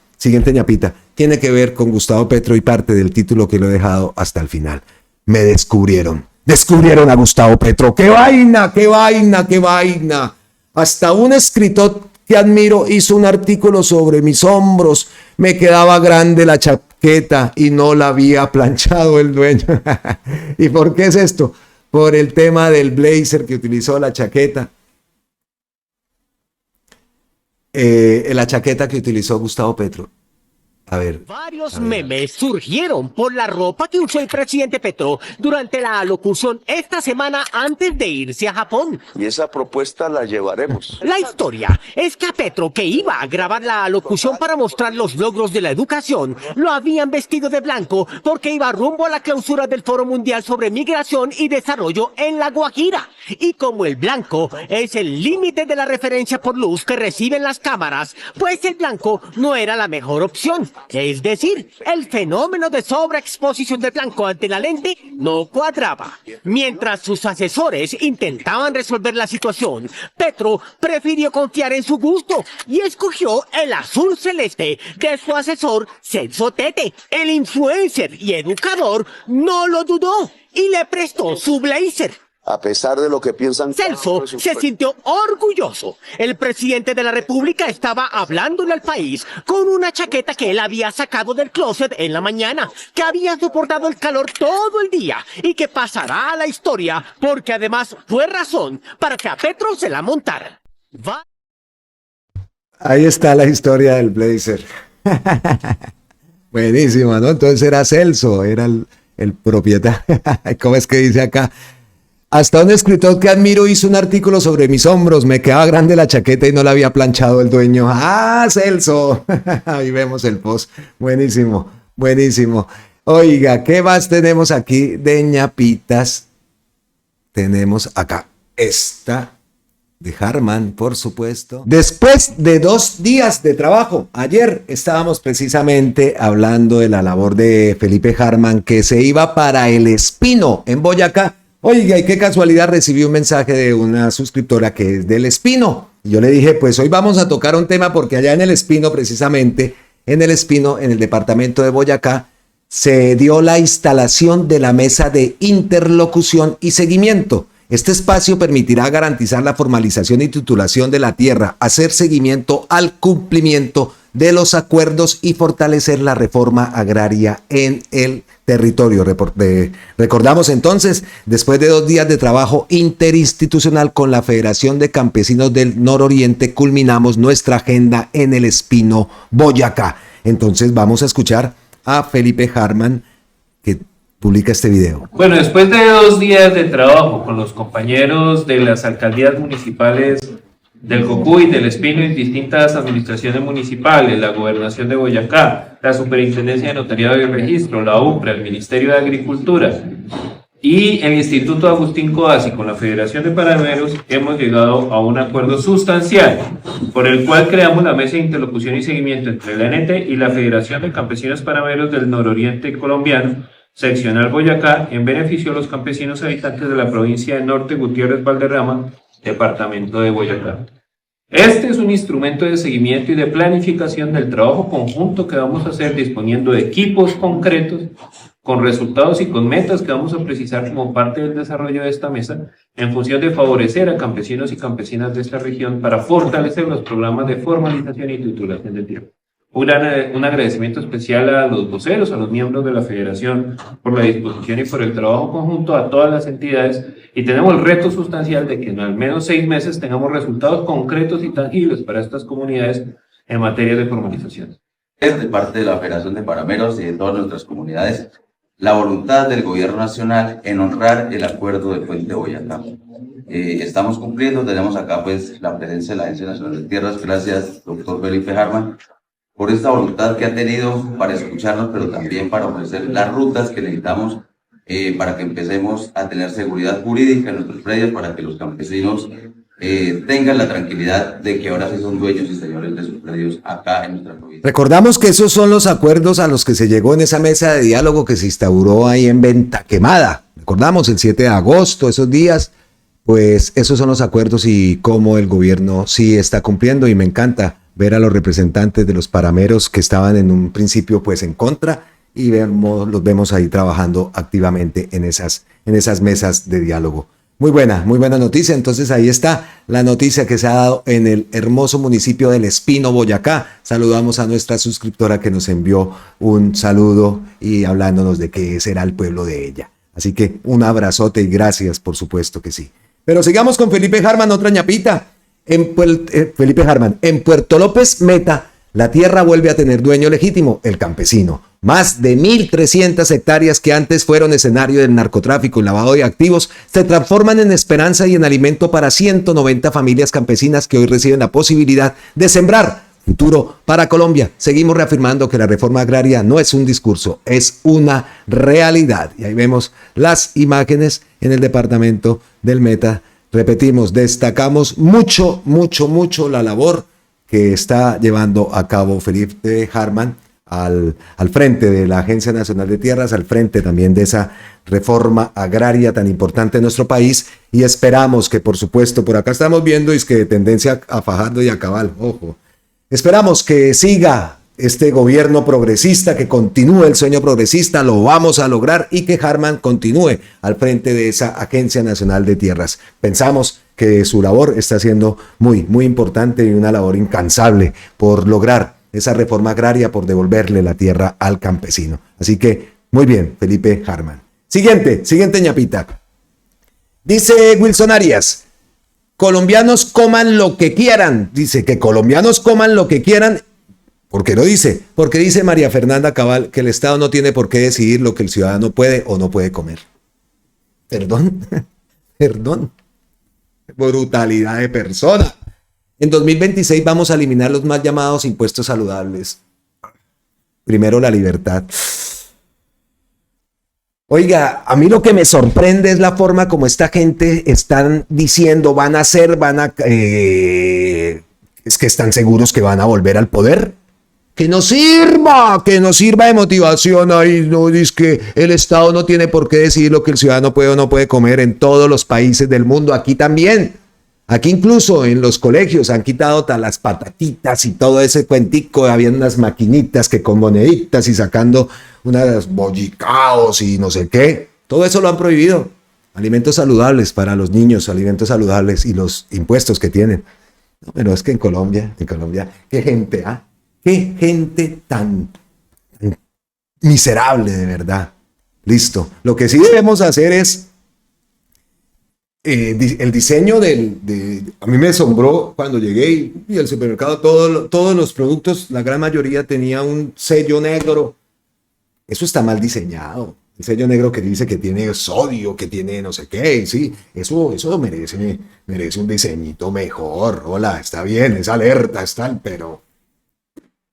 tiene que ver con Gustavo Petro y parte del título que lo he dejado hasta el final. Me descubrieron. Descubrieron a Gustavo Petro. ¡Qué vaina, qué vaina, qué vaina! Hasta un escritor que admiro hizo un artículo sobre mis hombros. Me quedaba grande la chaqueta y no la había planchado el dueño. ¿Y por qué es esto? Por el tema del blazer que utilizó la chaqueta. La chaqueta que utilizó Gustavo Petro. A ver. Varios memes surgieron por la ropa que usó el presidente Petro durante la alocución esta semana antes de irse a Japón. Y esa propuesta la llevaremos. La historia es que a Petro, que iba a grabar la alocución para mostrar los logros de la educación, lo habían vestido de blanco porque iba rumbo a la clausura del Foro Mundial sobre Migración y Desarrollo en La Guajira. Y como el blanco es el límite de la referencia por luz que reciben las cámaras, pues el blanco no era la mejor opción. Es decir, el fenómeno de sobreexposición del blanco ante la lente no cuadraba. Mientras sus asesores intentaban resolver la situación, Petro prefirió confiar en su gusto y escogió el azul celeste que su asesor Celso Tete, el influencer y educador, no lo dudó y le prestó su blazer. A pesar de lo que piensan... Celso se sintió orgulloso. El presidente de la República estaba hablándole al país con una chaqueta que él había sacado del closet en la mañana, que había soportado el calor todo el día y que pasará a la historia porque además fue razón para que a Petro se la montara. Ahí está la historia del blazer. Buenísima, ¿no? Entonces era Celso, era el propietario. ¿Cómo es que dice acá? Hasta un escritor que admiro hizo un artículo sobre mis hombros. Me quedaba grande la chaqueta y no la había planchado el dueño. ¡Ah, Celso! Ahí vemos el post. Buenísimo, buenísimo. Oiga, ¿qué más tenemos aquí de ñapitas? Tenemos acá esta de Harman, por supuesto. Después de 2 días de trabajo, ayer estábamos precisamente hablando de la labor de Felipe Harman, que se iba para El Espino, en Boyacá. Oiga, y qué casualidad, recibí un mensaje de una suscriptora que es del Espino. Y yo le dije, pues hoy vamos a tocar un tema porque allá en El Espino, precisamente, en El Espino, en el departamento de Boyacá, se dio la instalación de la mesa de interlocución y seguimiento. Este espacio permitirá garantizar la formalización y titulación de la tierra, hacer seguimiento al cumplimiento de los acuerdos y fortalecer la reforma agraria en el territorio. Recordamos entonces, después de 2 días de trabajo interinstitucional con la Federación de Campesinos del Nororiente, culminamos nuestra agenda en El Espino, Boyacá. Entonces vamos a escuchar a Felipe Harman, que publica este video. Bueno, después de 2 días de trabajo con los compañeros de las alcaldías municipales del Cocuy, del Espino y distintas administraciones municipales, la Gobernación de Boyacá, la Superintendencia de Notariado y Registro, la UPRA, el Ministerio de Agricultura y el Instituto Agustín Codazzi con la Federación de Panameros, hemos llegado a un acuerdo sustancial por el cual creamos la Mesa de Interlocución y Seguimiento entre la NT y la Federación de Campesinos Panameros del Nororiente Colombiano, seccional Boyacá, en beneficio de los campesinos habitantes de la provincia de Norte Gutiérrez Valderrama, departamento de Boyacá. Este es un instrumento de seguimiento y de planificación del trabajo conjunto que vamos a hacer disponiendo de equipos concretos, con resultados y con metas que vamos a precisar como parte del desarrollo de esta mesa, en función de favorecer a campesinos y campesinas de esta región para fortalecer los programas de formalización y titulación de tierra. Un agradecimiento especial a los voceros, a los miembros de la federación por la disposición y por el trabajo conjunto, a todas las entidades, y tenemos el reto sustancial de que en al menos 6 meses tengamos resultados concretos y tangibles para estas comunidades en materia de formalización. Es de parte de la Federación de Panameros y de todas nuestras comunidades la voluntad del gobierno nacional en honrar el acuerdo de Puente Boyacá. Estamos cumpliendo, tenemos acá pues la presencia de la Agencia Nacional de Tierras. Gracias, doctor Felipe Harman, por esta voluntad que ha tenido para escucharnos, pero también para ofrecer las rutas que necesitamos para que empecemos a tener seguridad jurídica en nuestros predios, para que los campesinos tengan la tranquilidad de que ahora sí son dueños y señores de sus predios acá en nuestra provincia. Recordamos que esos son los acuerdos a los que se llegó en esa mesa de diálogo que se instauró ahí en Venta Quemada. Recordamos el 7 de agosto, esos días, pues esos son los acuerdos y cómo el gobierno sí está cumpliendo, y me encanta ver a los representantes de los parameros que estaban en un principio pues en contra, y los vemos ahí trabajando activamente en esas mesas de diálogo. Muy buena noticia. Entonces ahí está la noticia que se ha dado en el hermoso municipio del Espino, Boyacá. Saludamos a nuestra suscriptora que nos envió un saludo y hablándonos de qué será el pueblo de ella. Así que un abrazote y gracias, por supuesto que sí. Pero sigamos con Felipe Harman, otra ñapita. Felipe Harman, en Puerto López Meta, la tierra vuelve a tener dueño legítimo, el campesino. Más de 1.300 hectáreas que antes fueron escenario del narcotráfico y lavado de activos se transforman en esperanza y en alimento para 190 familias campesinas que hoy reciben la posibilidad de sembrar futuro para Colombia. Seguimos reafirmando que la reforma agraria no es un discurso, es una realidad. Y ahí vemos las imágenes en el departamento del Meta. Repetimos, destacamos mucho la labor que está llevando a cabo Felipe Harman al frente de la Agencia Nacional de Tierras, al frente también de esa reforma agraria tan importante en nuestro país, y esperamos que, por supuesto, por acá estamos viendo es que tendencia a Fajardo y a Cabal, ojo, esperamos que siga este gobierno progresista, que continúe el sueño progresista, lo vamos a lograr, y que Harman continúe al frente de esa Agencia Nacional de Tierras. Pensamos que su labor está siendo muy importante y una labor incansable por lograr esa reforma agraria, por devolverle la tierra al campesino. Así que, muy bien, Felipe Harman. Siguiente ñapita. Dice Wilson Arias, colombianos coman lo que quieran. Dice que colombianos coman lo que quieran. ¿Por qué lo dice? Porque dice María Fernanda Cabal que el Estado no tiene por qué decidir lo que el ciudadano puede o no puede comer. Perdón. Brutalidad de persona. En 2026 vamos a eliminar los mal llamados impuestos saludables. Primero la libertad. Oiga, a mí lo que me sorprende es la forma como esta gente están diciendo, es que están seguros que van a volver al poder. Que nos sirva de motivación. Ahí no dice que el Estado no tiene por qué decidir lo que el ciudadano puede o no puede comer en todos los países del mundo, aquí también. Aquí incluso en los colegios han quitado las patatitas y todo ese cuentico, habían unas maquinitas que con moneditas y sacando unas bollicaos y no sé qué. Todo eso lo han prohibido. Alimentos saludables para los niños, alimentos saludables y los impuestos que tienen. No, pero es que en Colombia, qué gente, qué gente tan miserable de verdad. Listo. Lo que sí debemos hacer es el diseño a mí me asombró cuando llegué y el supermercado, todos los productos, la gran mayoría tenía un sello negro. Eso está mal diseñado. El sello negro que dice que tiene sodio, que tiene no sé qué, sí, eso merece un diseñito mejor. Hola, está bien, es alerta, pero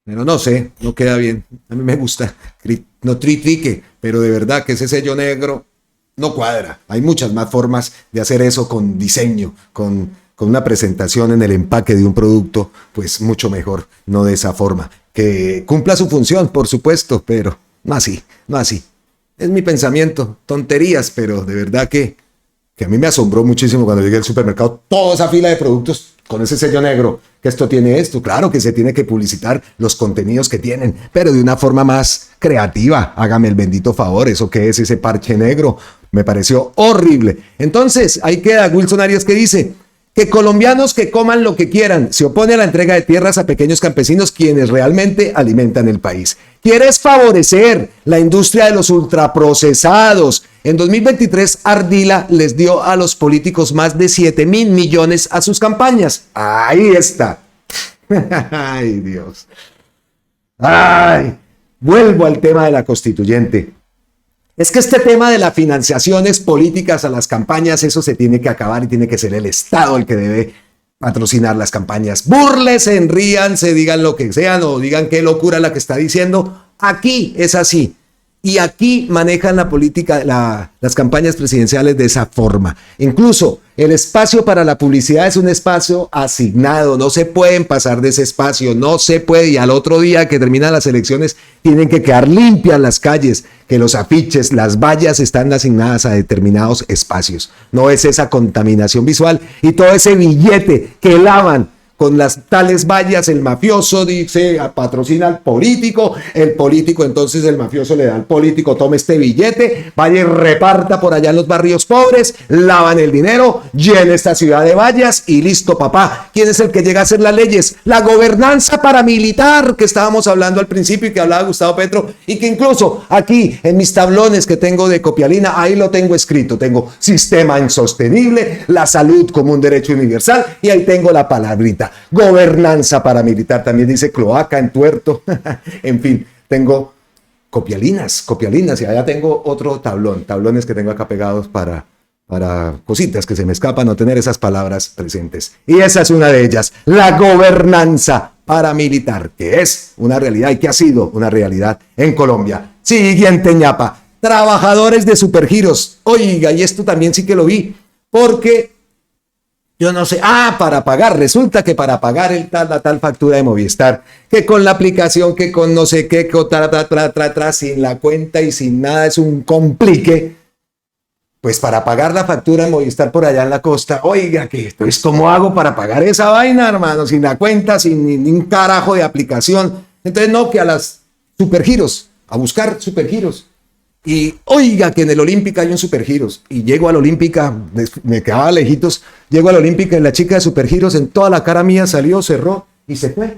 no sé, no queda bien. A mí me gusta, no tritique, pero de verdad que ese sello negro no cuadra. Hay muchas más formas de hacer eso con diseño, con una presentación en el empaque de un producto, pues mucho mejor, no de esa forma. Que cumpla su función, por supuesto, pero no así. Es mi pensamiento, tonterías, pero de verdad que a mí me asombró muchísimo cuando llegué al supermercado, toda esa fila de productos con ese sello negro, que esto tiene esto. Claro que se tiene que publicitar los contenidos que tienen, pero de una forma más creativa. Hágame el bendito favor, ¿eso qué es ese parche negro? Me pareció horrible. Entonces, ahí queda Wilson Arias que dice que colombianos que coman lo que quieran, se opone a la entrega de tierras a pequeños campesinos quienes realmente alimentan el país. Quieres favorecer la industria de los ultraprocesados. En 2023, Ardila les dio a los políticos más de 7.000 millones a sus campañas. Ahí está. Ay, Dios. Ay, vuelvo al tema de la constituyente. Es que este tema de las financiaciones políticas a las campañas, eso se tiene que acabar y tiene que ser el Estado el que debe patrocinar las campañas. Búrlense, ríanse, digan lo que sean o digan qué locura la que está diciendo. Aquí es así. Y aquí manejan la política, las campañas presidenciales de esa forma. Incluso el espacio para la publicidad es un espacio asignado. No se pueden pasar de ese espacio, no se puede. Y al otro día que terminan las elecciones tienen que quedar limpias las calles, que los afiches, las vallas están asignadas a determinados espacios. No es esa contaminación visual y todo ese billete que lavan con las tales vallas, el mafioso dice, patrocina al político, el político, entonces el mafioso le da al político, tome este billete, vaya y reparta por allá en los barrios pobres, lavan el dinero, llena esta ciudad de vallas y listo, papá. ¿Quién es el que llega a hacer las leyes? La gobernanza paramilitar que estábamos hablando al principio y que hablaba Gustavo Petro, y que incluso aquí en mis tablones que tengo de Copialina, ahí lo tengo escrito, tengo sistema insostenible, la salud como un derecho universal, y ahí tengo la palabrita, gobernanza paramilitar, también dice cloaca, entuerto, en fin, tengo copialinas, y allá tengo otro tablones que tengo acá pegados para cositas que se me escapan, no tener esas palabras presentes. Y esa es una de ellas, la gobernanza paramilitar, que es una realidad y que ha sido una realidad en Colombia. Siguiente ñapa, trabajadores de Supergiros. Oiga, y esto también sí que lo vi, porque yo no sé, para pagar, resulta que para pagar la tal factura de Movistar, que con la aplicación, que con no sé qué, sin la cuenta y sin nada, es un complique. Pues para pagar la factura de Movistar por allá en la costa, oiga, pues ¿cómo hago para pagar esa vaina, hermano? Sin la cuenta, sin ningún carajo de aplicación. Entonces no, que a las Supergiros, a buscar Supergiros. Y oiga, que en el Olímpica hay un Supergiros. Y llego al Olímpica, me quedaba lejitos, llego al Olímpica y la chica de Supergiros en toda la cara mía salió, cerró y se fue.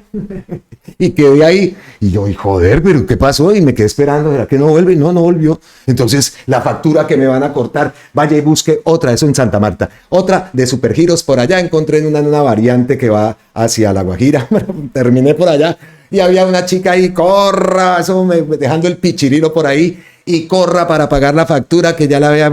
Y quedé ahí. Y yo, joder, pero ¿qué pasó? Y me quedé esperando, ¿será que no vuelve? Y no volvió. Entonces, la factura que me van a cortar, vaya y busque otra, eso en Santa Marta. Otra de Supergiros por allá, encontré en una variante que va hacia La Guajira. Terminé por allá y había una chica ahí, corra, eso dejando el pichirilo por ahí, y corra para pagar la factura que ya la vea.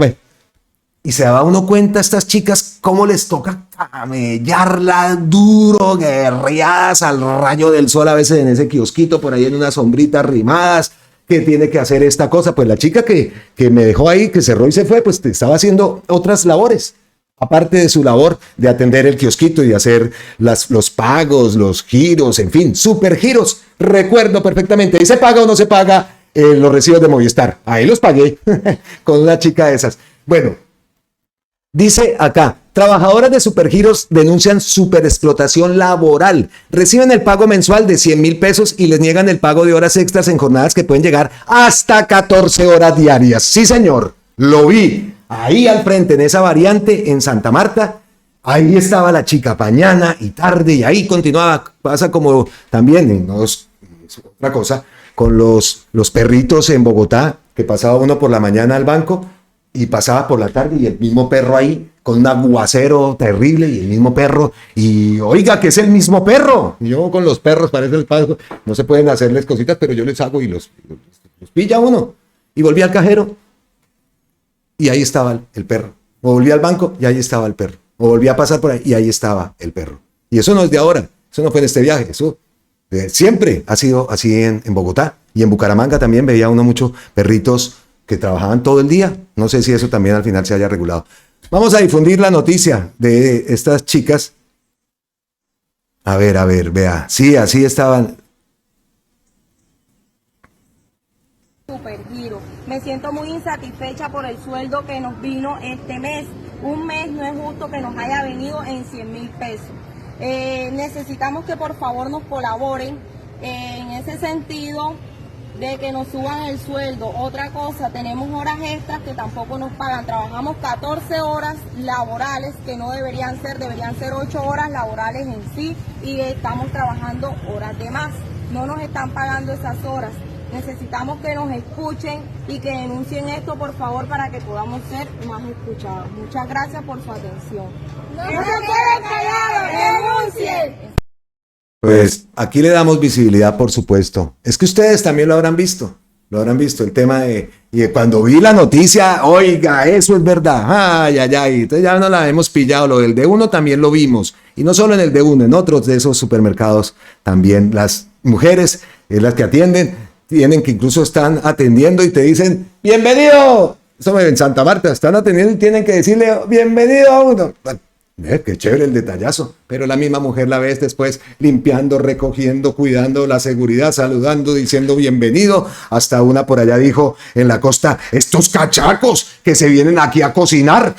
Y se daba uno cuenta a estas chicas cómo les toca camellarla duro, guerreadas al rayo del sol, a veces en ese kiosquito por ahí en unas sombritas rimadas, que tiene que hacer esta cosa. Pues la chica que me dejó ahí, que cerró y se fue, pues estaba haciendo otras labores, aparte de su labor de atender el kiosquito y de hacer los pagos, los giros, en fin, Supergiros. Recuerdo perfectamente, ¿y se paga o no se paga los recibos de Movistar? Ahí los pagué con una chica de esas. Bueno, dice acá, trabajadoras de Supergiros denuncian superexplotación laboral. Reciben el pago mensual de 100,000 pesos y les niegan el pago de horas extras en jornadas que pueden llegar hasta 14 horas diarias. Sí, señor, lo vi. Ahí al frente, en esa variante, en Santa Marta, ahí estaba la chica mañana y tarde, y ahí continuaba. Pasa como también, no es otra cosa, con los perritos en Bogotá, que pasaba uno por la mañana al banco y pasaba por la tarde y el mismo perro ahí con un aguacero terrible y el mismo perro, y oiga que es el mismo perro. Yo con los perros parece el paso, no se pueden hacerles cositas, pero yo les hago y los pilla uno. Y volví al cajero y ahí estaba el perro. O volví al banco y ahí estaba el perro. O volví a pasar por ahí y ahí estaba el perro. Y eso no es de ahora, eso no fue en este viaje, eso siempre ha sido así en Bogotá. Y en Bucaramanga también veía uno muchos perritos que trabajaban todo el día. No sé si eso también al final se haya regulado. Vamos a difundir la noticia de estas chicas. A ver, vea. Sí, así estaban. Supergiro. Me siento muy insatisfecha por el sueldo que nos vino este mes. Un mes no es justo que nos haya venido en 100,000 pesos. Necesitamos que por favor nos colaboren en ese sentido de que nos suban el sueldo. Otra cosa, tenemos horas extras que tampoco nos pagan. Trabajamos 14 horas laborales que no deberían ser 8 horas laborales en sí, y estamos trabajando horas de más. No nos están pagando esas horas. Necesitamos que nos escuchen y que denuncien esto, por favor, para que podamos ser más escuchados. Muchas gracias por su atención. ¡No se queden callados! ¡Denuncien! Pues aquí le damos visibilidad, por supuesto. Es que ustedes también lo habrán visto. El tema y cuando vi la noticia, oiga, eso es verdad. Ay. Entonces ya no la hemos pillado. Lo del D1 también lo vimos. Y no solo en el D1, en otros de esos supermercados también. Las mujeres, las que atienden, tienen que incluso están atendiendo y te dicen, bienvenido. Eso en Santa Marta, están atendiendo y tienen que decirle, bienvenido a uno. Qué chévere el detallazo. Pero la misma mujer la ves después limpiando, recogiendo, cuidando la seguridad, saludando, diciendo bienvenido. Hasta una por allá dijo en la costa, estos cachacos que se vienen aquí a cocinar.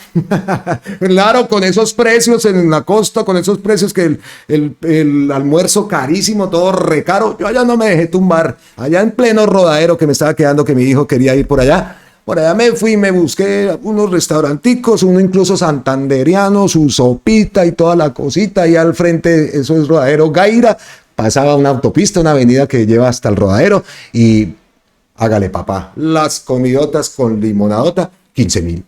Claro, con esos precios en la costa, con esos precios que el almuerzo carísimo, todo recaro. Yo allá no me dejé tumbar. Allá en pleno rodadero que me estaba quedando, que mi hijo quería ir por allá. Por allá me fui, me busqué unos restauranticos, uno incluso santanderiano, su sopita y toda la cosita. Y al frente, eso es Rodadero Gaira. Pasaba una autopista, una avenida que lleva hasta el Rodadero. Y hágale, papá, las comidotas con limonadota, 15.000.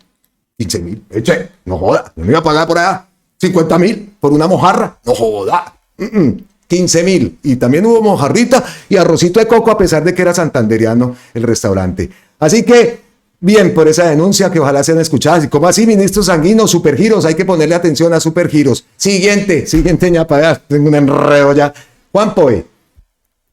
15.000. Eche, no joda, yo me iba a pagar por allá 50.000 por una mojarra. No joda. 15.000. Y también hubo mojarrita y arrocito de coco, a pesar de que era santanderiano el restaurante. Así que bien por esa denuncia, que ojalá sean escuchadas. ¿Y cómo así, ministro Sanguino? Supergiros, hay que ponerle atención a Supergiros. Siguiente, ya para allá, tengo un enredo ya. Juan Poe,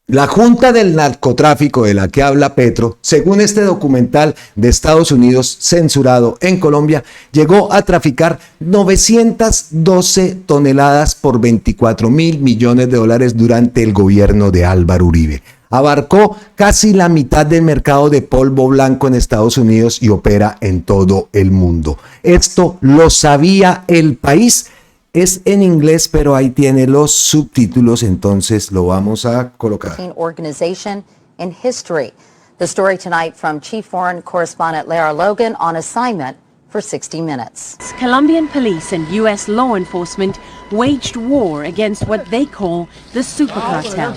la Junta del Narcotráfico de la que habla Petro, según este documental de Estados Unidos censurado en Colombia, llegó a traficar 912 toneladas por 24.000 millones de dólares durante el gobierno de Álvaro Uribe. Abarcó casi la mitad del mercado de polvo blanco en Estados Unidos y opera en todo el mundo. Esto lo sabía el país. Es en inglés, pero ahí tiene los subtítulos, entonces lo vamos a colocar. Organization in history. The story tonight from Chief Foreign Correspondent Lara Logan on assignment for 60 Minutes. Colombian police and U.S. law enforcement waged war against what they call the super cartel.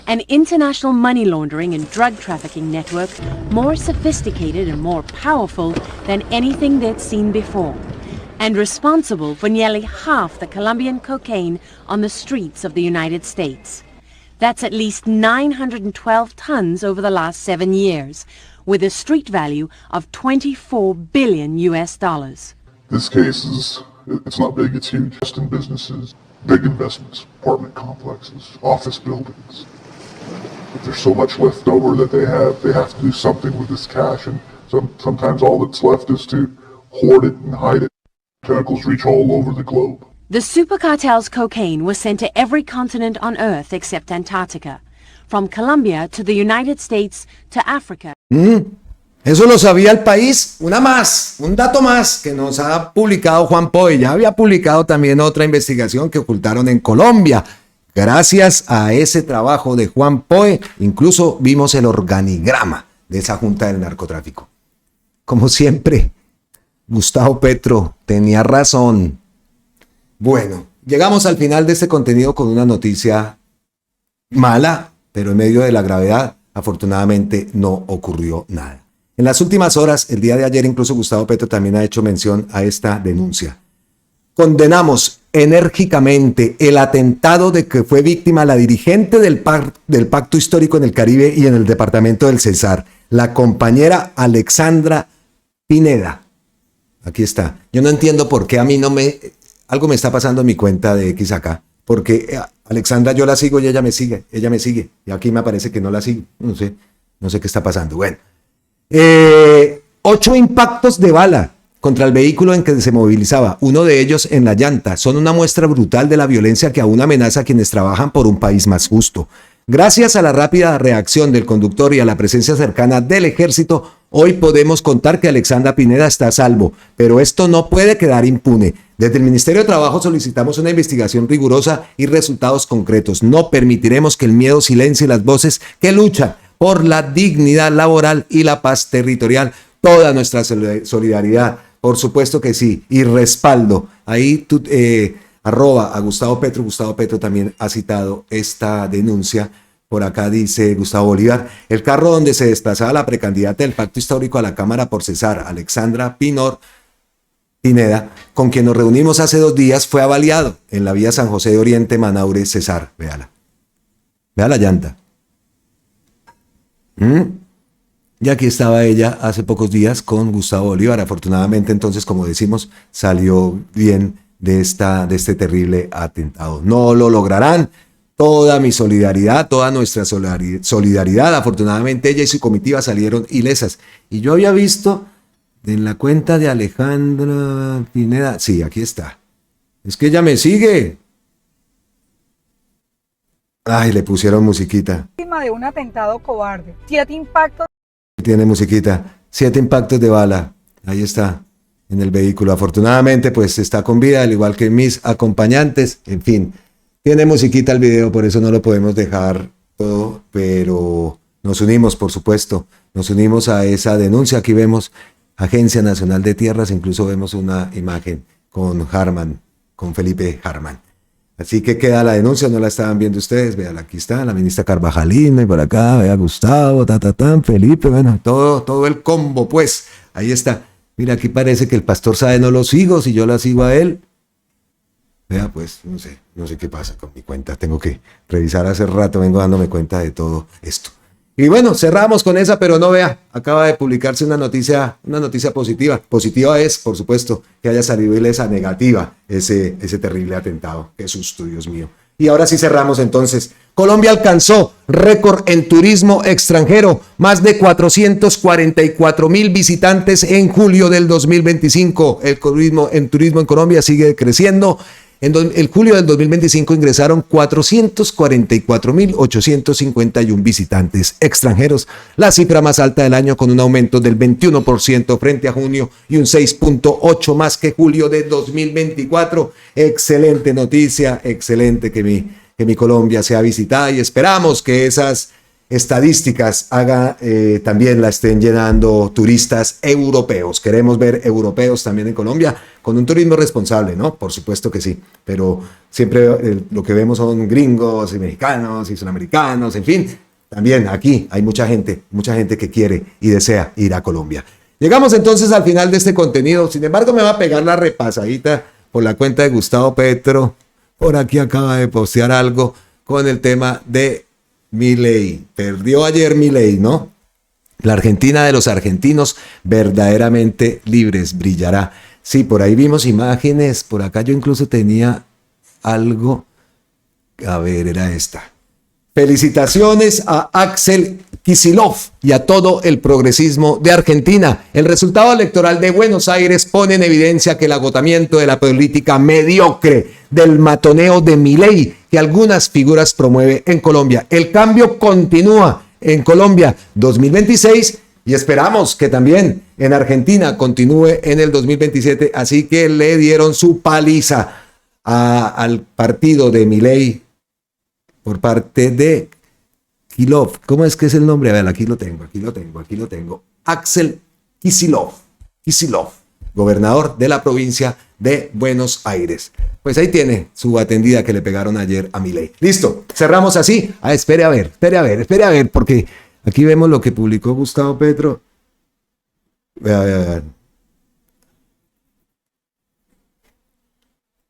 An international money laundering and drug trafficking network more sophisticated and more powerful than anything they'd seen before, and responsible for nearly half the Colombian cocaine on the streets of the United States. That's at least 912 tons over the last 7 years, with a street value of $24 billion US. This case it's not big, it's huge. Just in businesses, big investments, apartment complexes, office buildings. But there's so much left over that they have to do something with this cash, and sometimes all that's left is to hoard it and hide it. Tentacles reach all over the globe. The super cartel's cocaine was sent to every continent on Earth except Antarctica, from Colombia to the United States to Africa. Eso lo sabía el país. Un dato más que nos ha publicado Juan Poe. Ya había publicado también otra investigación que ocultaron en Colombia. Gracias a ese trabajo de Juan Poe, incluso vimos el organigrama de esa Junta del Narcotráfico. Como siempre, Gustavo Petro tenía razón. Bueno, llegamos al final de este contenido con una noticia mala, pero en medio de la gravedad, afortunadamente no ocurrió nada. En las últimas horas, el día de ayer, incluso Gustavo Petro también ha hecho mención a esta denuncia. Condenamos enérgicamente el atentado de que fue víctima la dirigente del Pacto Histórico en el Caribe y en el departamento del Cesar, la compañera Alexandra Pineda. Aquí está. Yo no entiendo por qué a mí algo me está pasando en mi cuenta de X acá, porque Alexandra yo la sigo y ella me sigue, y aquí me aparece que no la sigo, no sé qué está pasando. Bueno, 8 impactos de bala contra el vehículo en que se movilizaba, uno de ellos en la llanta, son una muestra brutal de la violencia que aún amenaza a quienes trabajan por un país más justo. Gracias a la rápida reacción del conductor y a la presencia cercana del ejército, hoy podemos contar que Alexandra Pineda está a salvo, pero esto no puede quedar impune. Desde el Ministerio de Trabajo solicitamos una investigación rigurosa y resultados concretos. No permitiremos que el miedo silencie las voces que luchan por la dignidad laboral y la paz territorial. Toda nuestra solidaridad, por supuesto que sí, y respaldo. Ahí arroba a Gustavo Petro también ha citado esta denuncia. Por acá dice Gustavo Bolívar, el carro donde se desplazaba la precandidata del Pacto Histórico a la Cámara por Cesar, Alexandra Pineda, con quien nos reunimos hace 2 días, fue avaliado en la vía San José de Oriente, Manaure, Cesar. Véala. Vea la llanta. Y aquí estaba ella hace pocos días con Gustavo Bolívar. Afortunadamente, entonces, como decimos, salió bien de este terrible atentado. No lo lograrán. Toda mi solidaridad, toda nuestra solidaridad. Afortunadamente, ella y su comitiva salieron ilesas. Y yo había visto En la cuenta de Alejandra Pineda. Sí, aquí está. Es que ella me sigue. Ay, le pusieron musiquita. De un atentado cobarde. 7 impactos. Tiene musiquita. 7 impactos de bala. Ahí está. En el vehículo. Afortunadamente, pues está con vida, al igual que mis acompañantes. En fin. Tiene musiquita el video, por eso no lo podemos dejar todo. Pero nos unimos, por supuesto. Nos unimos a esa denuncia. Aquí vemos Agencia Nacional de Tierras. Incluso vemos una imagen con Harman, con Felipe Harman. Así que queda la denuncia, no la estaban viendo ustedes, vean, aquí está la ministra Carvajalina y por acá, vea Gustavo, Felipe, bueno, todo el combo, pues, ahí está. Mira, aquí parece que el pastor Sae no lo sigo, si yo la sigo a él. Vea, pues, no sé qué pasa con mi cuenta, tengo que revisar, hace rato vengo dándome cuenta de todo esto. Y bueno, cerramos con esa, pero no vea, acaba de publicarse una noticia positiva. Positiva es, por supuesto, que haya salido ilesa, negativa ese terrible atentado. Qué susto, Dios mío. Y ahora sí cerramos entonces. Colombia alcanzó récord en turismo extranjero, más de 444,000 visitantes en julio del 2025. El turismo en Colombia sigue creciendo. En el julio del 2025 ingresaron 444,851 visitantes extranjeros, la cifra más alta del año, con un aumento del 21% frente a junio y un 6.8 más que julio de 2024. Excelente noticia, excelente que mi Colombia sea visitada, y esperamos que esas estadísticas también la estén llenando turistas europeos. Queremos ver europeos también en Colombia con un turismo responsable, ¿no? Por supuesto que sí, pero siempre lo que vemos son gringos y mexicanos y sudamericanos, en fin. También aquí hay mucha gente que quiere y desea ir a Colombia. Llegamos entonces al final de este contenido. Sin embargo, me va a pegar la repasadita por la cuenta de Gustavo Petro. Por aquí acaba de postear algo con el tema de Milei. Perdió ayer Milei, ¿no? La Argentina de los argentinos verdaderamente libres brillará. Sí, por ahí vimos imágenes, por acá yo incluso tenía algo, a ver, era esta. Felicitaciones a Axel Kicillof y a todo el progresismo de Argentina. El resultado electoral de Buenos Aires pone en evidencia que el agotamiento de la política mediocre, del matoneo de Milei que algunas figuras promueve en Colombia. El cambio continúa en Colombia 2026 y esperamos que también en Argentina continúe en el 2027. Así que le dieron su paliza al partido de Milei por parte de Kicillof. ¿Cómo es que es el nombre? A ver, aquí lo tengo. Axel Kicillof, gobernador de la provincia de Buenos Aires. Pues ahí tiene su atendida que le pegaron ayer a Milei. Listo, cerramos así. Espere a ver, porque aquí vemos lo que publicó Gustavo Petro. Vea.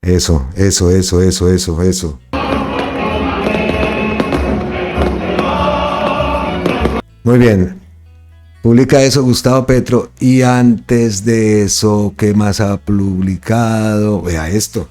Eso. Muy bien. Publica eso Gustavo Petro, y antes de eso, ¿qué más ha publicado? Vea esto.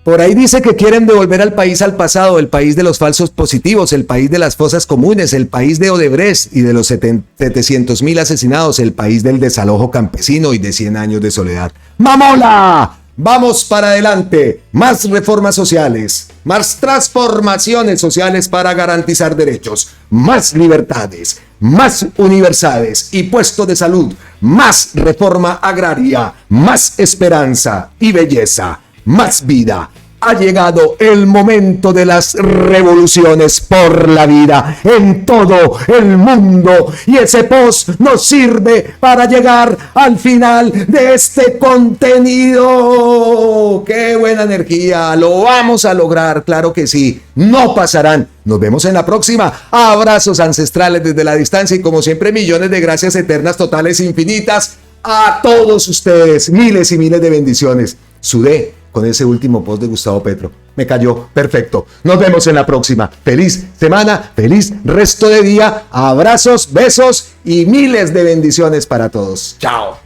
Por ahí dice que quieren devolver al país al pasado, el país de los falsos positivos, el país de las fosas comunes, el país de Odebrecht y de los 700,000 asesinados, el país del desalojo campesino y de 100 años de soledad. ¡Mamola! Vamos para adelante, más reformas sociales, más transformaciones sociales para garantizar derechos, más libertades, más universidades y puestos de salud, más reforma agraria, más esperanza y belleza, más vida. Ha llegado el momento de las revoluciones por la vida en todo el mundo, y ese post nos sirve para llegar al final de este contenido. ¡Qué buena energía! Lo vamos a lograr, claro que sí. No pasarán. Nos vemos en la próxima. Abrazos ancestrales desde la distancia y, como siempre, millones de gracias eternas, totales, infinitas a todos ustedes. Miles y miles de bendiciones. Sudé con ese último post de Gustavo Petro. Me cayó perfecto. Nos vemos en la próxima. Feliz semana, feliz resto de día. Abrazos, besos y miles de bendiciones para todos. Chao.